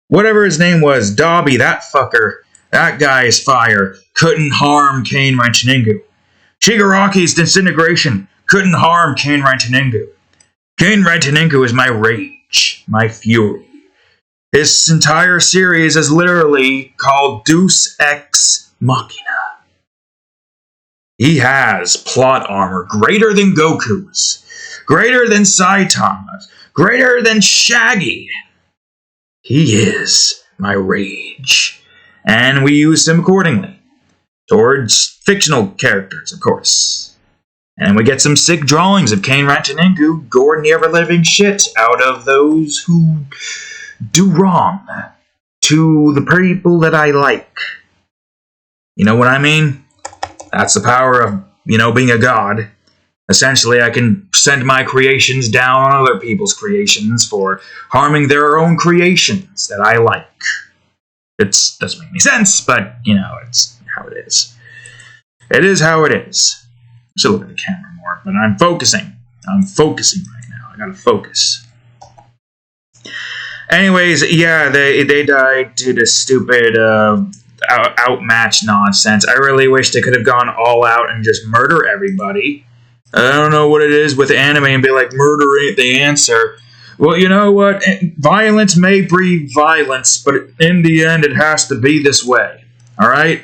Whatever his name was, Dobby, that fucker, that guy is fire, couldn't harm Kain Raitoningu. Shigaraki's disintegration couldn't harm Kain Raitoningu. Kain Raitoningu is my rage, my fury. His entire series is literally called Deus Ex Machina. He has plot armor greater than Goku's, greater than Saitama's, greater than Shaggy. He is my rage, and we use him accordingly, towards fictional characters, of course. And we get some sick drawings of Kain Raitoningu goring the ever-living shit out of those who do wrong to the people that I like. You know what I mean? That's the power of, being a god. Essentially, I can send my creations down on other people's creations for harming their own creations that I like. It doesn't make any sense, but, it's how it is. It is how it is. I should look at the camera more, but I'm focusing. I'm focusing right now. I gotta focus. Anyways, yeah, they died due to stupid, outmatch nonsense. I really wish they could have gone all out and just murder everybody. I don't know what it is with anime and be like, murder ain't the answer. Well, you know what? Violence may breed violence, but in the end, it has to be this way. Alright?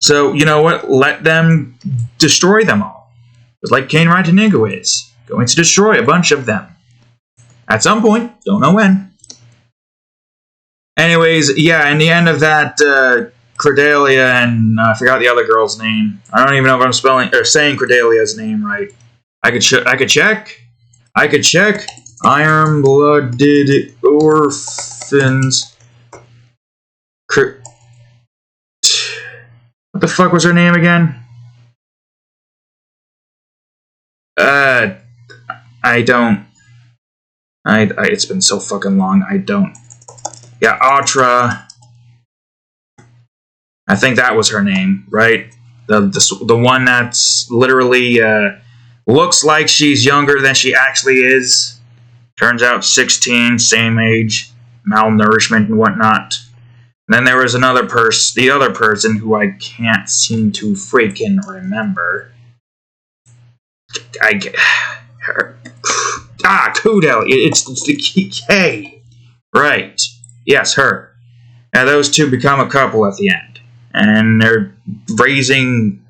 So, you know what? Let them destroy them all. Just like Kain Raitoningu is. Going to destroy a bunch of them. At some point. Don't know when. Anyways, yeah, in the end of that, Cordelia and I forgot the other girl's name. I don't even know if I'm spelling or saying Cordelia's name right. I could check. Iron-Blooded Orphans. What the fuck was her name again? I don't. It's been so fucking long. I don't. Yeah, Atra. I think that was her name, right? The one that's literally looks like she's younger than she actually is. Turns out 16, same age, malnourishment and whatnot. And then there was another the other person who I can't seem to freaking remember. Kudo. It's the K. Right. Yes, her. Now those two become a couple at the end. And they're raising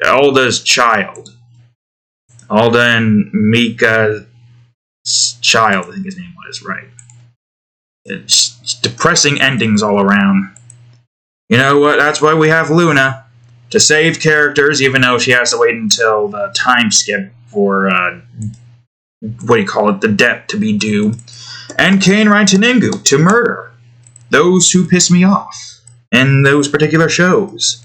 Alda's child. Alda and Mika's child, I think his name was, right. It's depressing endings all around. You know what? That's why we have Luna. To save characters, even though she has to wait until the time skip for, the death to be due. And Kain Raitoningu to murder those who piss me off in those particular shows.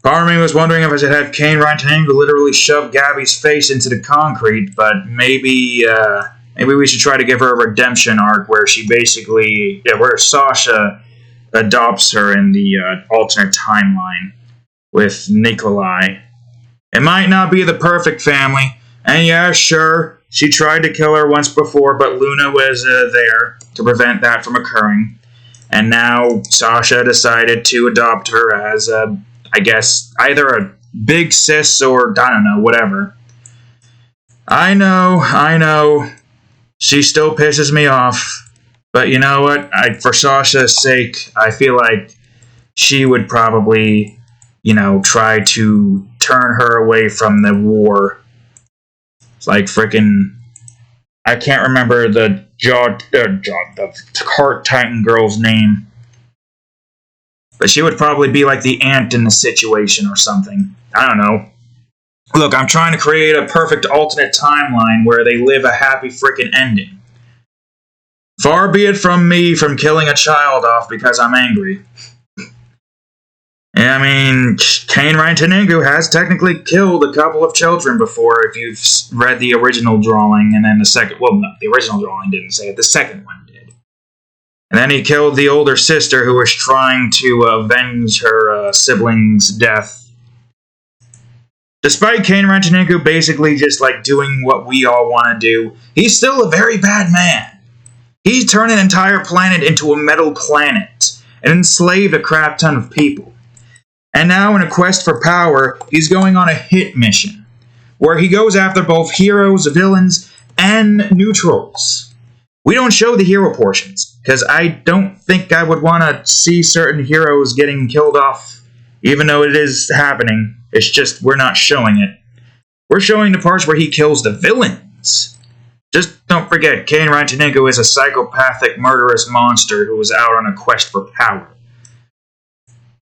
Part of me was wondering if I should have Kain Raitoningu literally shove Gabby's face into the concrete, but maybe we should try to give her a redemption arc where she where Sasha adopts her in the alternate timeline with Nikolai. It might not be the perfect family, and yeah, sure, she tried to kill her once before, but Luna was there to prevent that from occurring. And now Sasha decided to adopt her as, I guess, either a big sis or, I don't know, whatever. I know. She still pisses me off. But you know what? For Sasha's sake, I feel like she would probably, try to turn her away from the war. It's like frickin'... I can't remember the Heart Titan girl's name. But she would probably be like the aunt in the situation or something. I don't know. Look, I'm trying to create a perfect alternate timeline where they live a happy frickin' ending. Far be it from me from killing a child off because I'm angry. I mean, Kain Raitoningu has technically killed a couple of children before if you've read the original drawing, and then the original drawing didn't say it, the second one did. And then he killed the older sister who was trying to avenge her sibling's death. Despite Kain Raitoningu basically just doing what we all want to do, he's still a very bad man. He turned an entire planet into a metal planet and enslaved a crap ton of people. And now in a quest for power, he's going on a hit mission, where he goes after both heroes, villains, and neutrals. We don't show the hero portions, because I don't think I would want to see certain heroes getting killed off, even though it is happening. It's just we're not showing it. We're showing the parts where he kills the villains. Just don't forget, Kain Raitoningu is a psychopathic, murderous monster who is out on a quest for power.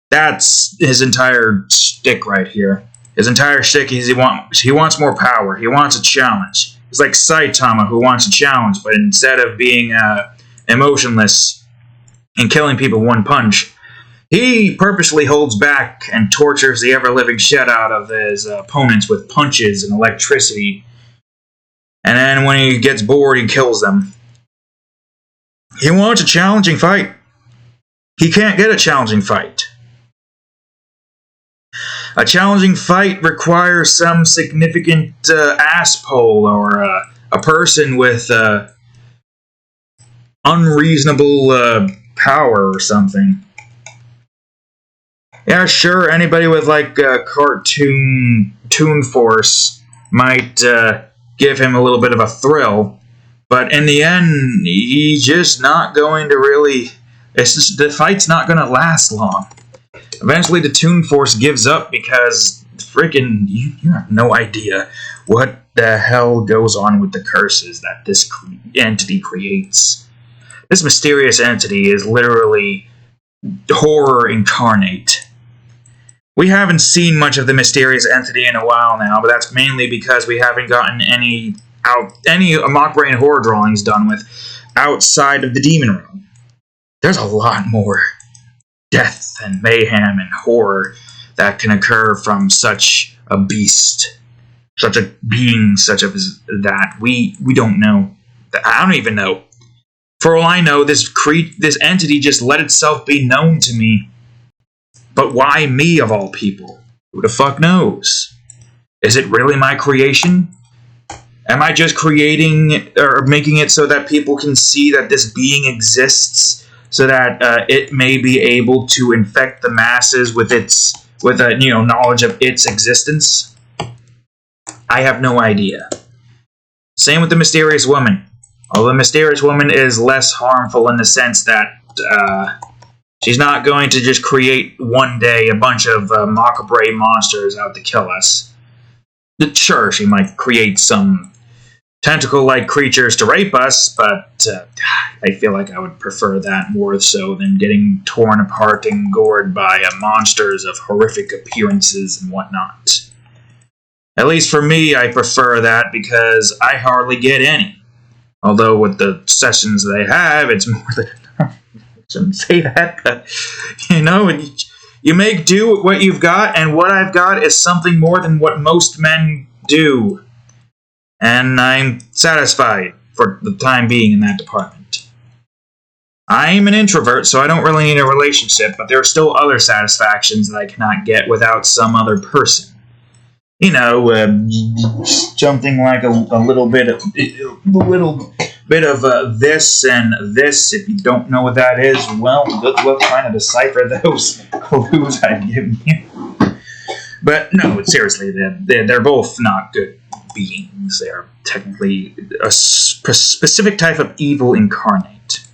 That's his entire shtick right here. His entire shtick is he wants more power. He wants a challenge. It's like Saitama who wants a challenge, but instead of being emotionless and killing people one punch, he purposely holds back and tortures the ever-living shit out of his opponents with punches and electricity. And then when he gets bored, he kills them. He wants a challenging fight. He can't get a challenging fight. A challenging fight requires some significant ass pull or a person with unreasonable power or something. Yeah, sure, anybody with cartoon Toon Force might give him a little bit of a thrill, but in the end, he's just not going to really... the fight's not going to last long. Eventually, the Toon Force gives up because freaking you have no idea what the hell goes on with the curses that this entity creates. This mysterious entity is literally horror incarnate. We haven't seen much of the mysterious entity in a while now, but that's mainly because we haven't gotten any mock brain horror drawings done with outside of the demon realm. There's a lot more death and mayhem and horror that can occur from such a beast, such a being, such as that. We don't know. I don't even know. For all I know, this entity just let itself be known to me. But why me, of all people? Who the fuck knows? Is it really my creation? Am I just creating or making it so that people can see that this being exists, so that it may be able to infect the masses with knowledge of its existence? I have no idea. Same with the mysterious woman. Although the mysterious woman is less harmful in the sense that she's not going to just create one day a bunch of macabre monsters out to kill us. Sure, she might create some tentacle-like creatures to rape us, but I feel like I would prefer that more so than getting torn apart and gored by monsters of horrific appearances and whatnot. At least for me, I prefer that because I hardly get any. Although with the sessions they have, it's more than enough. I shouldn't say that, but, you make do with what you've got, and what I've got is something more than what most men do. And I'm satisfied for the time being in that department. I'm an introvert, so I don't really need a relationship, but there are still other satisfactions that I cannot get without some other person. Something like a little bit of this and this. If you don't know what that is, well, good luck trying to decipher those clues I've given you. But no, seriously, they're both not good beings. They are technically a specific type of evil incarnate.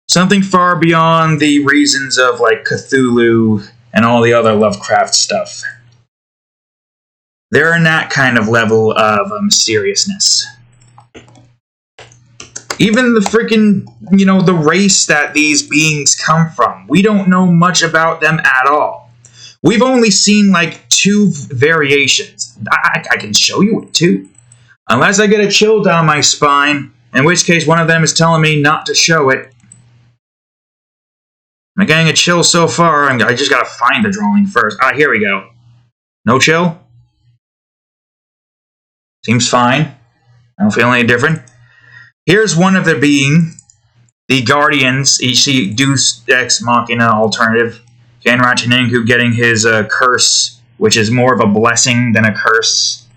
Something far beyond the reasons of like Cthulhu and all the other Lovecraft stuff. They're in that kind of level of mysteriousness. Even the freaking, the race that these beings come from, we don't know much about them at all. We've only seen like 2 variations. I can show you it too. Unless I get a chill down my spine, in which case one of them is telling me not to show it. I'm getting a chill so far, I just gotta find the drawing first. Here we go. No chill? Seems fine. I don't feel any different. Here's one of the being, the Guardians, EC Deus Ex Machina alternative. Kain Raitoningu getting his curse, which is more of a blessing than a curse.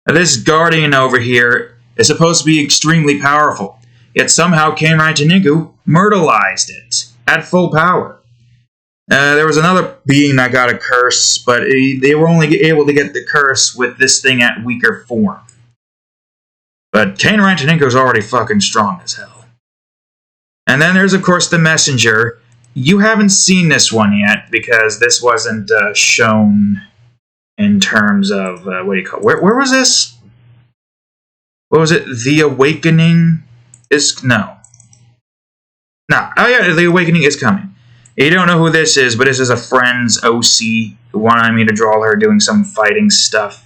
Now, this Guardian over here is supposed to be extremely powerful, yet somehow Kain Raitoningu myrtleized it at full power. There was another being that got a curse, but they were only able to get the curse with this thing at weaker form. But Kain Raitoningu is already fucking strong as hell. And then there's, of course, the Messenger. You haven't seen this one yet, because this wasn't shown in terms of, what do you call it? Where was this? What was it? The Awakening is... No. Oh yeah, The Awakening is coming. You don't know who this is, but this is a friend's OC who wanted me to draw her doing some fighting stuff.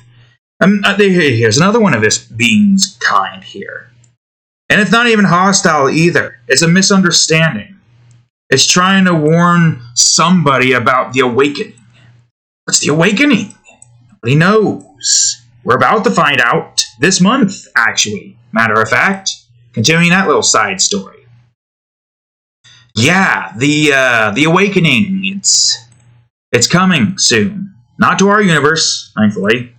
Here's another one of this being's kind here. And it's not even hostile either. It's a misunderstanding. It's trying to warn somebody about the Awakening. What's the Awakening? Nobody knows. We're about to find out this month, actually. Matter of fact, continuing that little side story. Yeah, the Awakening. It's coming soon. Not to our universe, thankfully.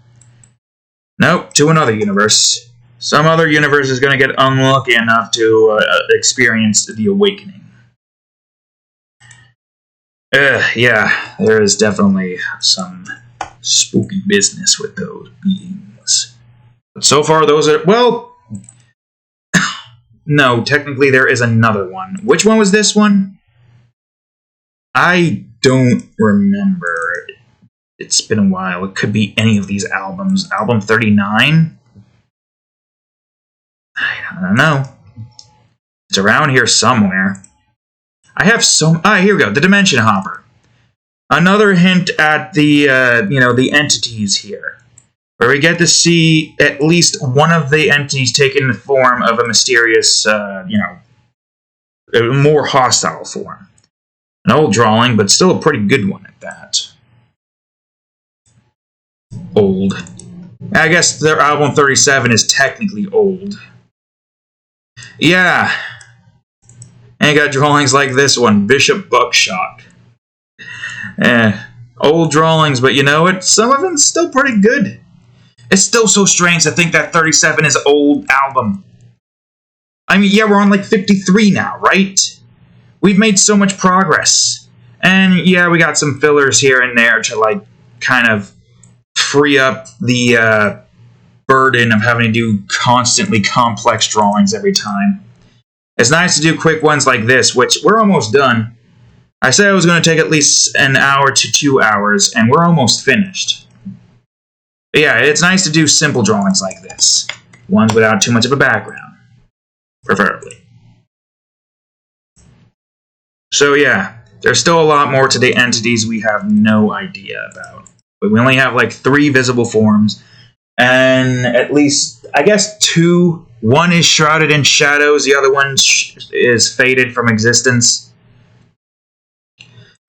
Nope, to another universe. Some other universe is going to get unlucky enough to experience the Awakening. Yeah, there is definitely some spooky business with those beings. But so far, those are... Well... No, technically there is another one. Which one was this one? I don't remember. It's been a while. It could be any of these albums. Album 39? I don't know. It's around here somewhere. I have some... here we go. The Dimension Hopper. Another hint at the, the entities here. Where we get to see at least one of the entities taking the form of a mysterious, a more hostile form. An old drawing, but still a pretty good one at that. Old. I guess their album 37 is technically old. Yeah. And you got drawings like this one, Bishop Buckshot. Old drawings, but you know what? Some of them still pretty good. It's still so strange to think that 37 is an old album. I mean, yeah, we're on like 53 now, right? We've made so much progress. And yeah, we got some fillers here and there to like kind of free up the burden of having to do constantly complex drawings every time. It's nice to do quick ones like this, which we're almost done. I said I was going to take at least an hour to 2 hours, and we're almost finished. But yeah, it's nice to do simple drawings like this. Ones without too much of a background. Preferably. So yeah, there's still a lot more to the entities we have no idea about. But we only have like 3 visible forms, and at least, I guess, 2. One is shrouded in shadows, the other one is faded from existence.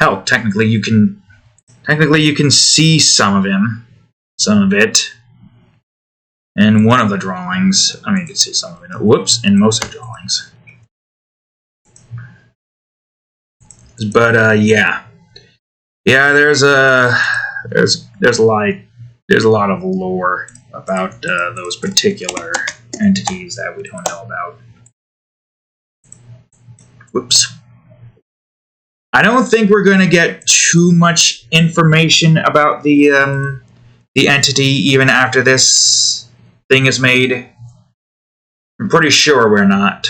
Hell, technically you can see some of him, some of it, in one of the drawings. I mean, you can see some of it. Whoops, in most of the drawings. But yeah, there's a lot of lore about those particular entities that we don't know about. Whoops. I don't think we're going to get too much information about the entity even after this thing is made. I'm pretty sure we're not.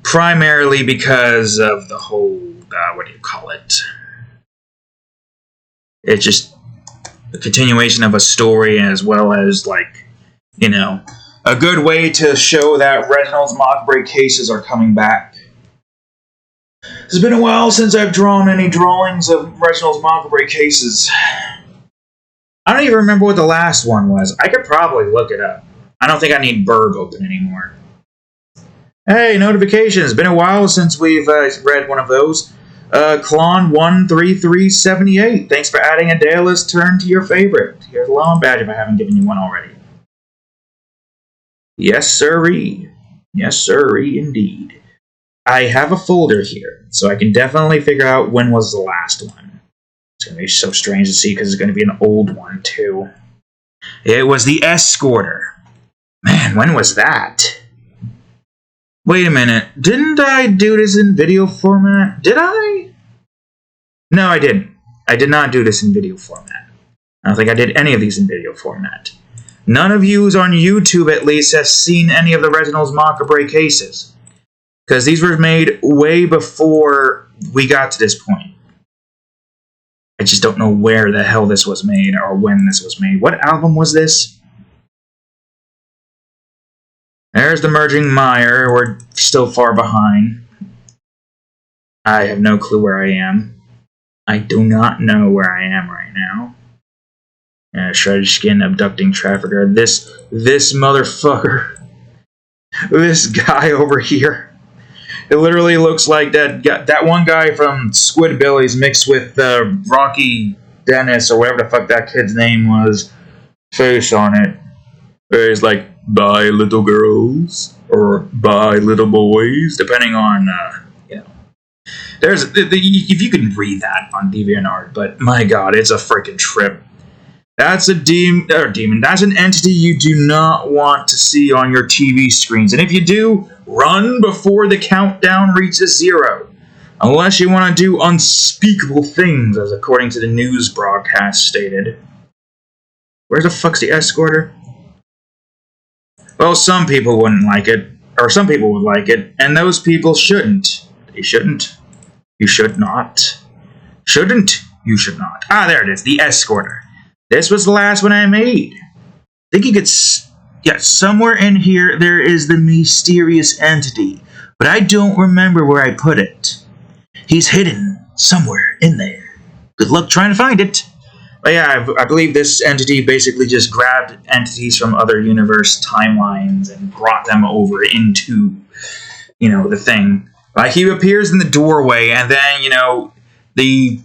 Primarily because of the whole, what do you call it? It's just a continuation of a story, as well as, like, you know, a good way to show that Reginald's Mockery cases are coming back. It's been a while since I've drawn any drawings of Reginald's Mockery cases. I don't even remember what the last one was. I could probably look it up. I don't think I need Berg open anymore. Hey, notifications. It's been a while since we've read one of those. Klon13378. Thanks for adding a Daedalus turn to your favorite. Here's a long badge if I haven't given you one already. Yes, sirree. Yes, sirree, indeed. I have a folder here, so I can definitely figure out when was the last one. It's going to be so strange to see because it's going to be an old one, too. It was the Escorter. Man, when was that? Wait a minute. Didn't I do this in video format? Did I? No, I didn't. I did not do this in video format. I don't think I did any of these in video format. None of yous on YouTube, at least, has seen any of the Reginald's Mockery cases. Because these were made way before we got to this point. I just don't know where the hell this was made, or when this was made. What album was this? There's the Merging Mire. We're still far behind. I have no clue where I am. I do not know where I am right now. Shredded Skin Abducting Trafficker. This motherfucker. This guy over here. It literally looks like that one guy from Squidbillies mixed with Rocky Dennis, or whatever the fuck that kid's name was, face on it. Where he's like, bye little girls, or bye little boys, depending on, you know. There's, if you can read that on DeviantArt, but my god, it's a freaking trip. That's a demon. That's an entity you do not want to see on your TV screens. And if you do, run before the countdown reaches 0. Unless you want to do unspeakable things, as according to the news broadcast stated. Where the fuck's the Escorter? Well, some people wouldn't like it. Or some people would like it. And those people shouldn't. They shouldn't. You should not. Shouldn't. You should not. Ah, there it is. The Escorter. This was the last one I made. I think you could... Yeah, somewhere in here there is the mysterious entity. But I don't remember where I put it. He's hidden somewhere in there. Good luck trying to find it. But yeah, I believe this entity basically just grabbed entities from other universe timelines and brought them over into, you know, the thing. Like, he appears in the doorway, and then, you know, he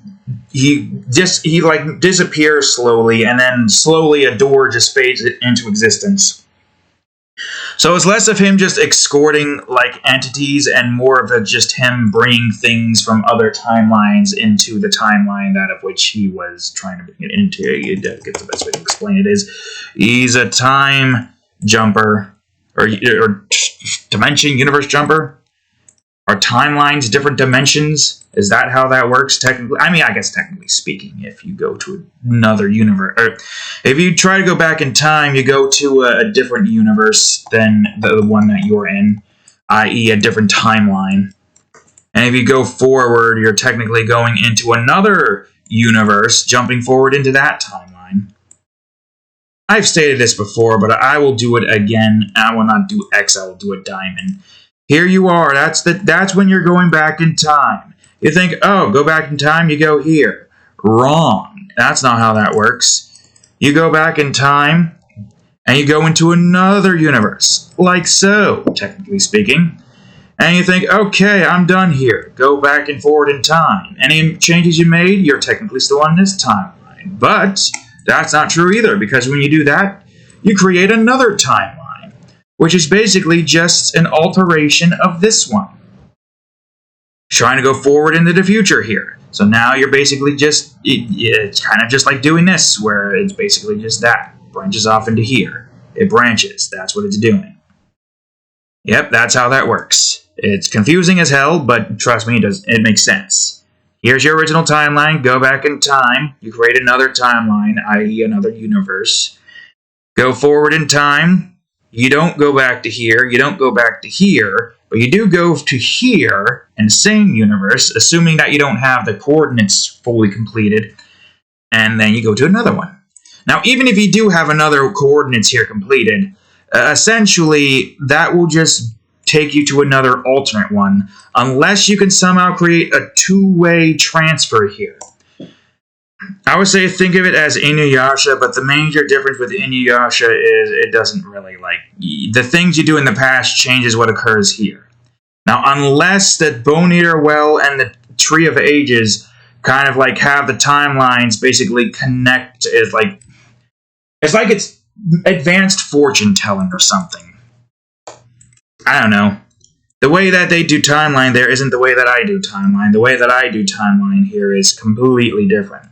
disappears slowly, and then slowly a door just fades into existence. So it's less of him just escorting like entities and more of just him bringing things from other timelines into the timeline that of which he was trying to bring it into. I guess the best way to explain it is he's a time jumper or dimension universe jumper. Are timelines different dimensions? Is that how that works technically? I mean, I guess technically speaking, if you go to another universe, or if you try to go back in time, you go to a different universe than the one that you're in, i.e. a different timeline. And if you go forward, you're technically going into another universe, jumping forward into that timeline. I've stated this before, but I will do it again. I will not do X, I will do a diamond. Here you are. That's when you're going back in time. You think, oh, go back in time, you go here. Wrong. That's not how that works. You go back in time, and you go into another universe. Like so, technically speaking. And you think, okay, I'm done here. Go back and forward in time. Any changes you made, you're technically still on this timeline. But that's not true either, because when you do that, you create another timeline, which is basically just an alteration of this one. Trying to go forward into the future here. So now you're basically just, it's kind of just like doing this, where it's basically just that. Branches off into here. It branches. That's what it's doing. Yep, that's how that works. It's confusing as hell, but trust me, it makes sense. Here's your original timeline. Go back in time. You create another timeline, i.e. another universe. Go forward in time. You don't go back to here, you don't go back to here, but you do go to here in the same universe, assuming that you don't have the coordinates fully completed, and then you go to another one. Now, even if you do have another coordinates here completed, essentially, that will just take you to another alternate one, unless you can somehow create a two-way transfer here. I would say think of it as Inuyasha, but the major difference with Inuyasha is it doesn't really, like, the things you do in the past changes what occurs here. Now, unless the Bone Eater Well and the Tree of Ages kind of, like, have the timelines basically connect, it's like it's advanced fortune telling or something. I don't know. The way that they do timeline there isn't the way that I do timeline. The way that I do timeline here is completely different.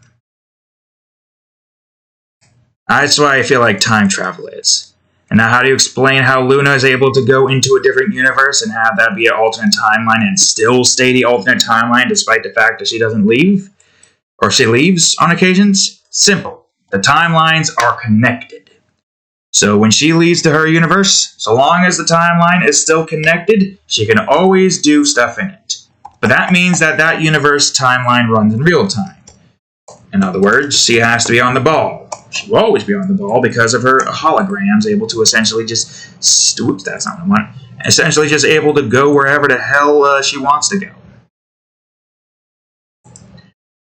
That's why I feel like time travel is. And now how do you explain how Luna is able to go into a different universe and have that be an alternate timeline and still stay the alternate timeline despite the fact that she doesn't leave? Or she leaves on occasions? Simple. The timelines are connected. So when she leads to her universe, so long as the timeline is still connected, she can always do stuff in it. But that means that that universe timeline runs in real time. In other words, she has to be on the ball. She will always be on the ball because of her holograms, able to essentially just... Oops, that's not what I want. Essentially just able to go wherever the hell she wants to go.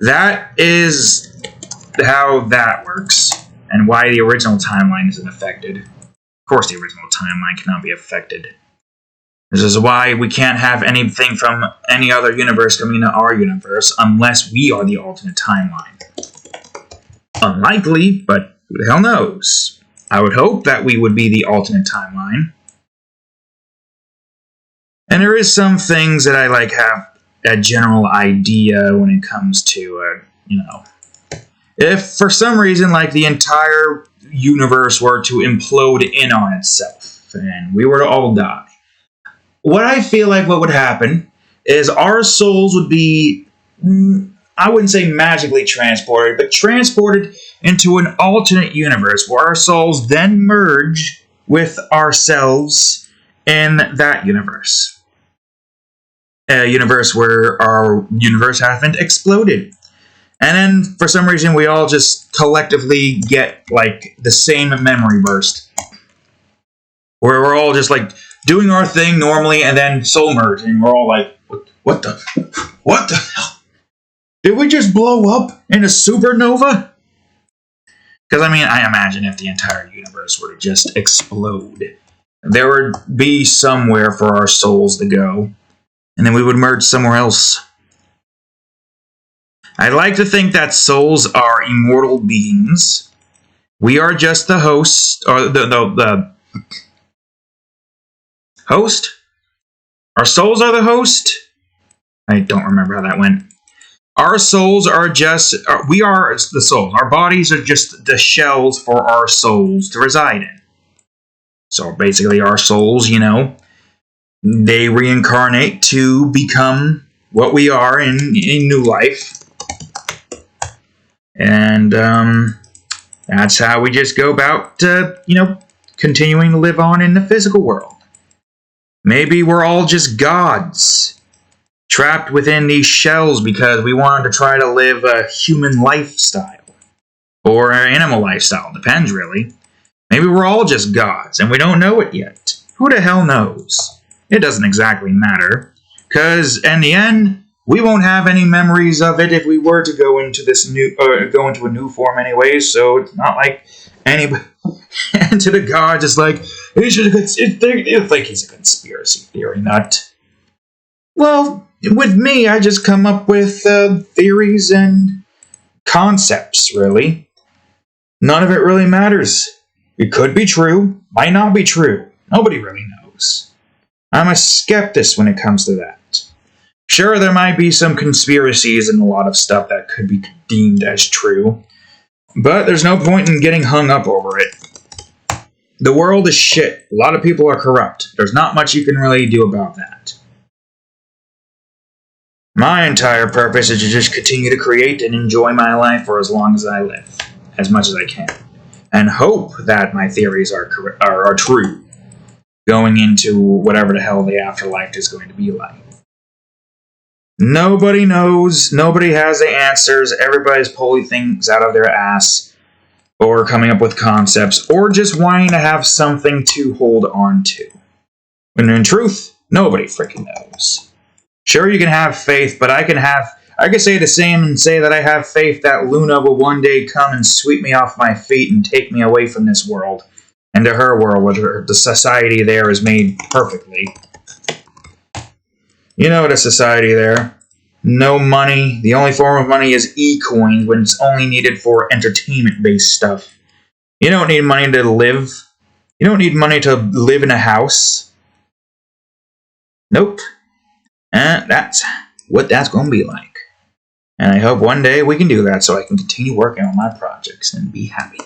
That is how that works, and why the original timeline isn't affected. Of course the original timeline cannot be affected. This is why we can't have anything from any other universe coming into our universe unless we are the alternate timeline. Unlikely, but who the hell knows? I would hope that we would be the alternate timeline. And there is some things that I like have a general idea when it comes to, if for some reason like the entire universe were to implode in on itself and we were to all die, what I feel like what would happen is our souls would be, I wouldn't say magically transported, but transported into an alternate universe where our souls then merge with ourselves in that universe. A universe where our universe hasn't exploded. And then, for some reason, we all just collectively get, like, the same memory burst. Where we're all just, like, doing our thing normally and then soul merging. We're all like, what the hell? Did we just blow up in a supernova? Because, I mean, I imagine if the entire universe were to just explode, there would be somewhere for our souls to go. And then we would merge somewhere else. I'd like to think that souls are immortal beings. We are just the hosts, or Host? Our souls are the host? I don't remember how that went. Our souls are just... we are the souls. Our bodies are just the shells for our souls to reside in. So basically our souls, you know, they reincarnate to become what we are in new life. And that's how we just go about, you know, continuing to live on in the physical world. Maybe we're all just gods, trapped within these shells because we wanted to try to live a human lifestyle. Or an animal lifestyle, depends really. Maybe we're all just gods, and we don't know it yet. Who the hell knows? It doesn't exactly matter, because in the end, we won't have any memories of it if we were to go into go into a new form anyway. So it's not like anybody to the gods is like they think he's a conspiracy theory nut. Well, with me, I just come up with theories and concepts. Really, none of it really matters. It could be true, might not be true. Nobody really knows. I'm a skeptic when it comes to that. Sure, there might be some conspiracies and a lot of stuff that could be deemed as true, but there's no point in getting hung up over it. The world is shit. A lot of people are corrupt. There's not much you can really do about that. My entire purpose is to just continue to create and enjoy my life for as long as I live, as much as I can, and hope that my theories are true, going into whatever the hell the afterlife is going to be like. Nobody knows. Nobody has the answers. Everybody's pulling things out of their ass, or coming up with concepts, or just wanting to have something to hold on to. When in truth, nobody freaking knows. Sure, you can have faith, but I can say the same and say that I have faith that Luna will one day come and sweep me off my feet and take me away from this world, and to her world, where the society there is made perfectly. You know the society there. No money. The only form of money is e-coins when it's only needed for entertainment-based stuff. You don't need money to live. You don't need money to live in a house. Nope. And that's what that's going to be like. And I hope one day we can do that so I can continue working on my projects and be happy.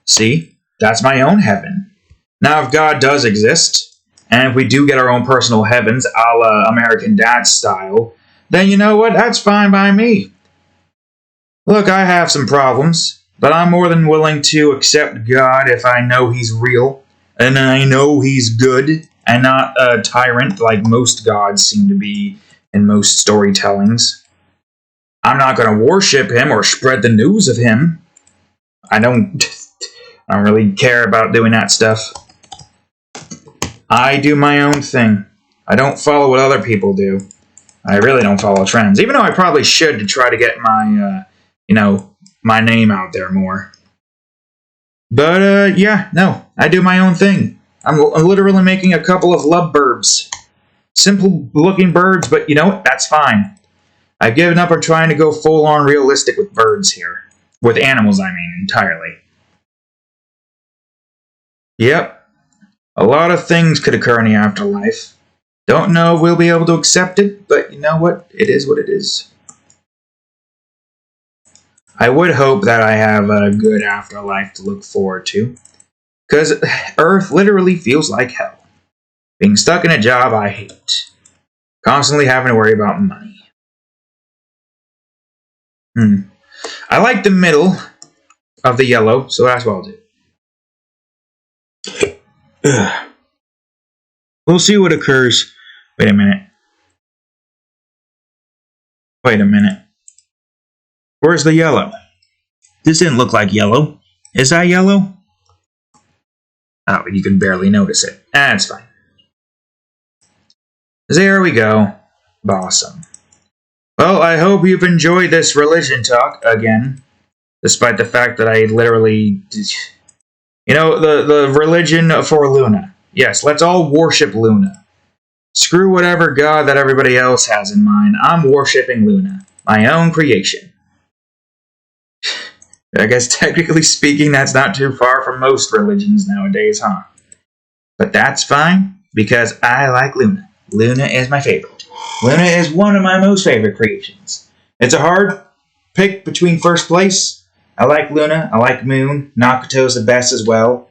See? That's my own heaven. Now, if God does exist, and if we do get our own personal heavens, a la American Dad style, then you know what? That's fine by me. Look, I have some problems, but I'm more than willing to accept God if I know He's real, and I know He's good, and not a tyrant like most gods seem to be in most storytellings. I'm not going to worship Him or spread the news of Him. I don't really care about doing that stuff. I do my own thing. I don't follow what other people do. I really don't follow trends, even though I probably should to try to get my, my name out there more. But, yeah, no, I do my own thing. I'm literally making a couple of Love Birbs. Simple-looking birds, but you know what? That's fine. I've given up on trying to go full-on realistic with birds here. With animals, I mean, entirely. Yep. A lot of things could occur in the afterlife. Don't know if we'll be able to accept it, but you know what? It is what it is. I would hope that I have a good afterlife to look forward to, because Earth literally feels like hell. Being stuck in a job I hate. Constantly having to worry about money. I like the middle of the yellow, so that's what I'll do. We'll see what occurs. Wait a minute. Where's the yellow? This didn't look like yellow. Is that yellow? Oh, you can barely notice it. That's fine. There we go. Awesome. Well, I hope you've enjoyed this religion talk again. Despite the fact that I literally... You know, the religion for Luna. Yes, let's all worship Luna. Screw whatever god that everybody else has in mind. I'm worshipping Luna. My own creation. I guess technically speaking, that's not too far from most religions nowadays, huh? But that's fine, because I like Luna. Luna is my favorite. Luna is one of my most favorite creations. It's a hard pick between first place. I like Luna. I like Moon. Nakuto's the best as well.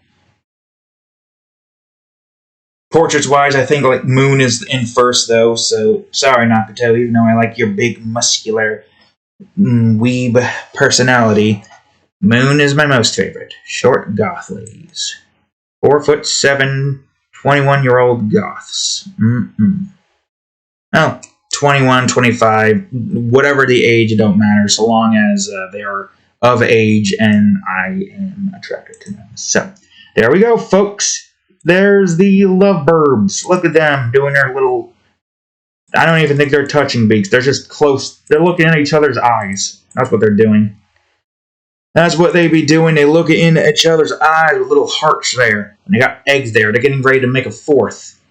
Portraits-wise, I think like Moon is in first, though. So, sorry, Nakuto, even though I like your big, muscular, weeb personality. Moon is my most favorite. Short goth ladies. 4'7", 21-year-old goths. Oh, 21, 25, whatever the age, it don't matter, so long as they are of age and I am attracted to them. So, there we go, folks. There's the Love Birbs. Look at them doing their little... I don't even think they're touching beaks. They're just close. They're looking at each other's eyes. That's what they're doing. That's what they be doing. They look in each other's eyes with little hearts there. And they got eggs there. They're getting ready to make a fourth.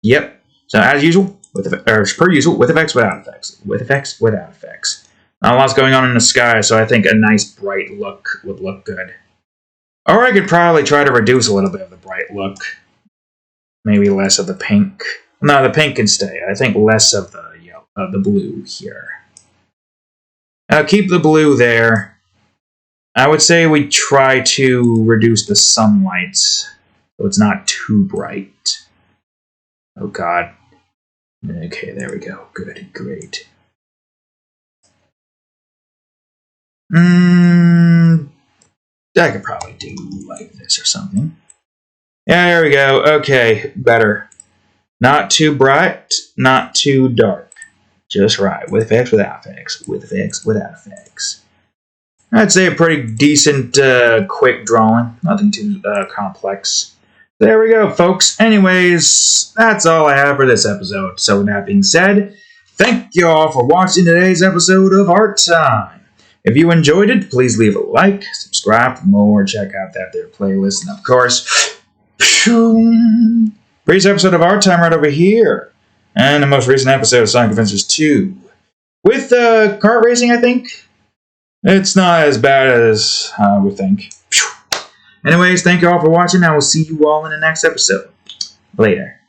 Yep. So, as usual, per usual, with effects, without effects. With effects, without effects. Not a lot's going on in the sky, so I think a nice bright look would look good. Or I could probably try to reduce a little bit of the bright look. Maybe less of the pink. No, the pink can stay. I think less of the yellow, the blue here. Keep the blue there. I would say we try to reduce the sunlight so it's not too bright. Oh god. Okay, there we go. Good, great. I could probably do like this or something. Yeah, there we go. Okay, better. Not too bright, not too dark. Just right. With effects, without effects. With effects, without effects. I'd say a pretty decent, quick drawing. Nothing too complex. There we go, folks. Anyways, that's all I have for this episode. So with that being said, thank you all for watching today's episode of Art Time. If you enjoyed it, please leave a like, subscribe for more, check out that there playlist, and of course, previous episode of Art Time right over here, and the most recent episode of Sonic Adventures 2. With kart racing, I think. It's not as bad as I would think. Anyways, thank you all for watching. I will see you all in the next episode. Later.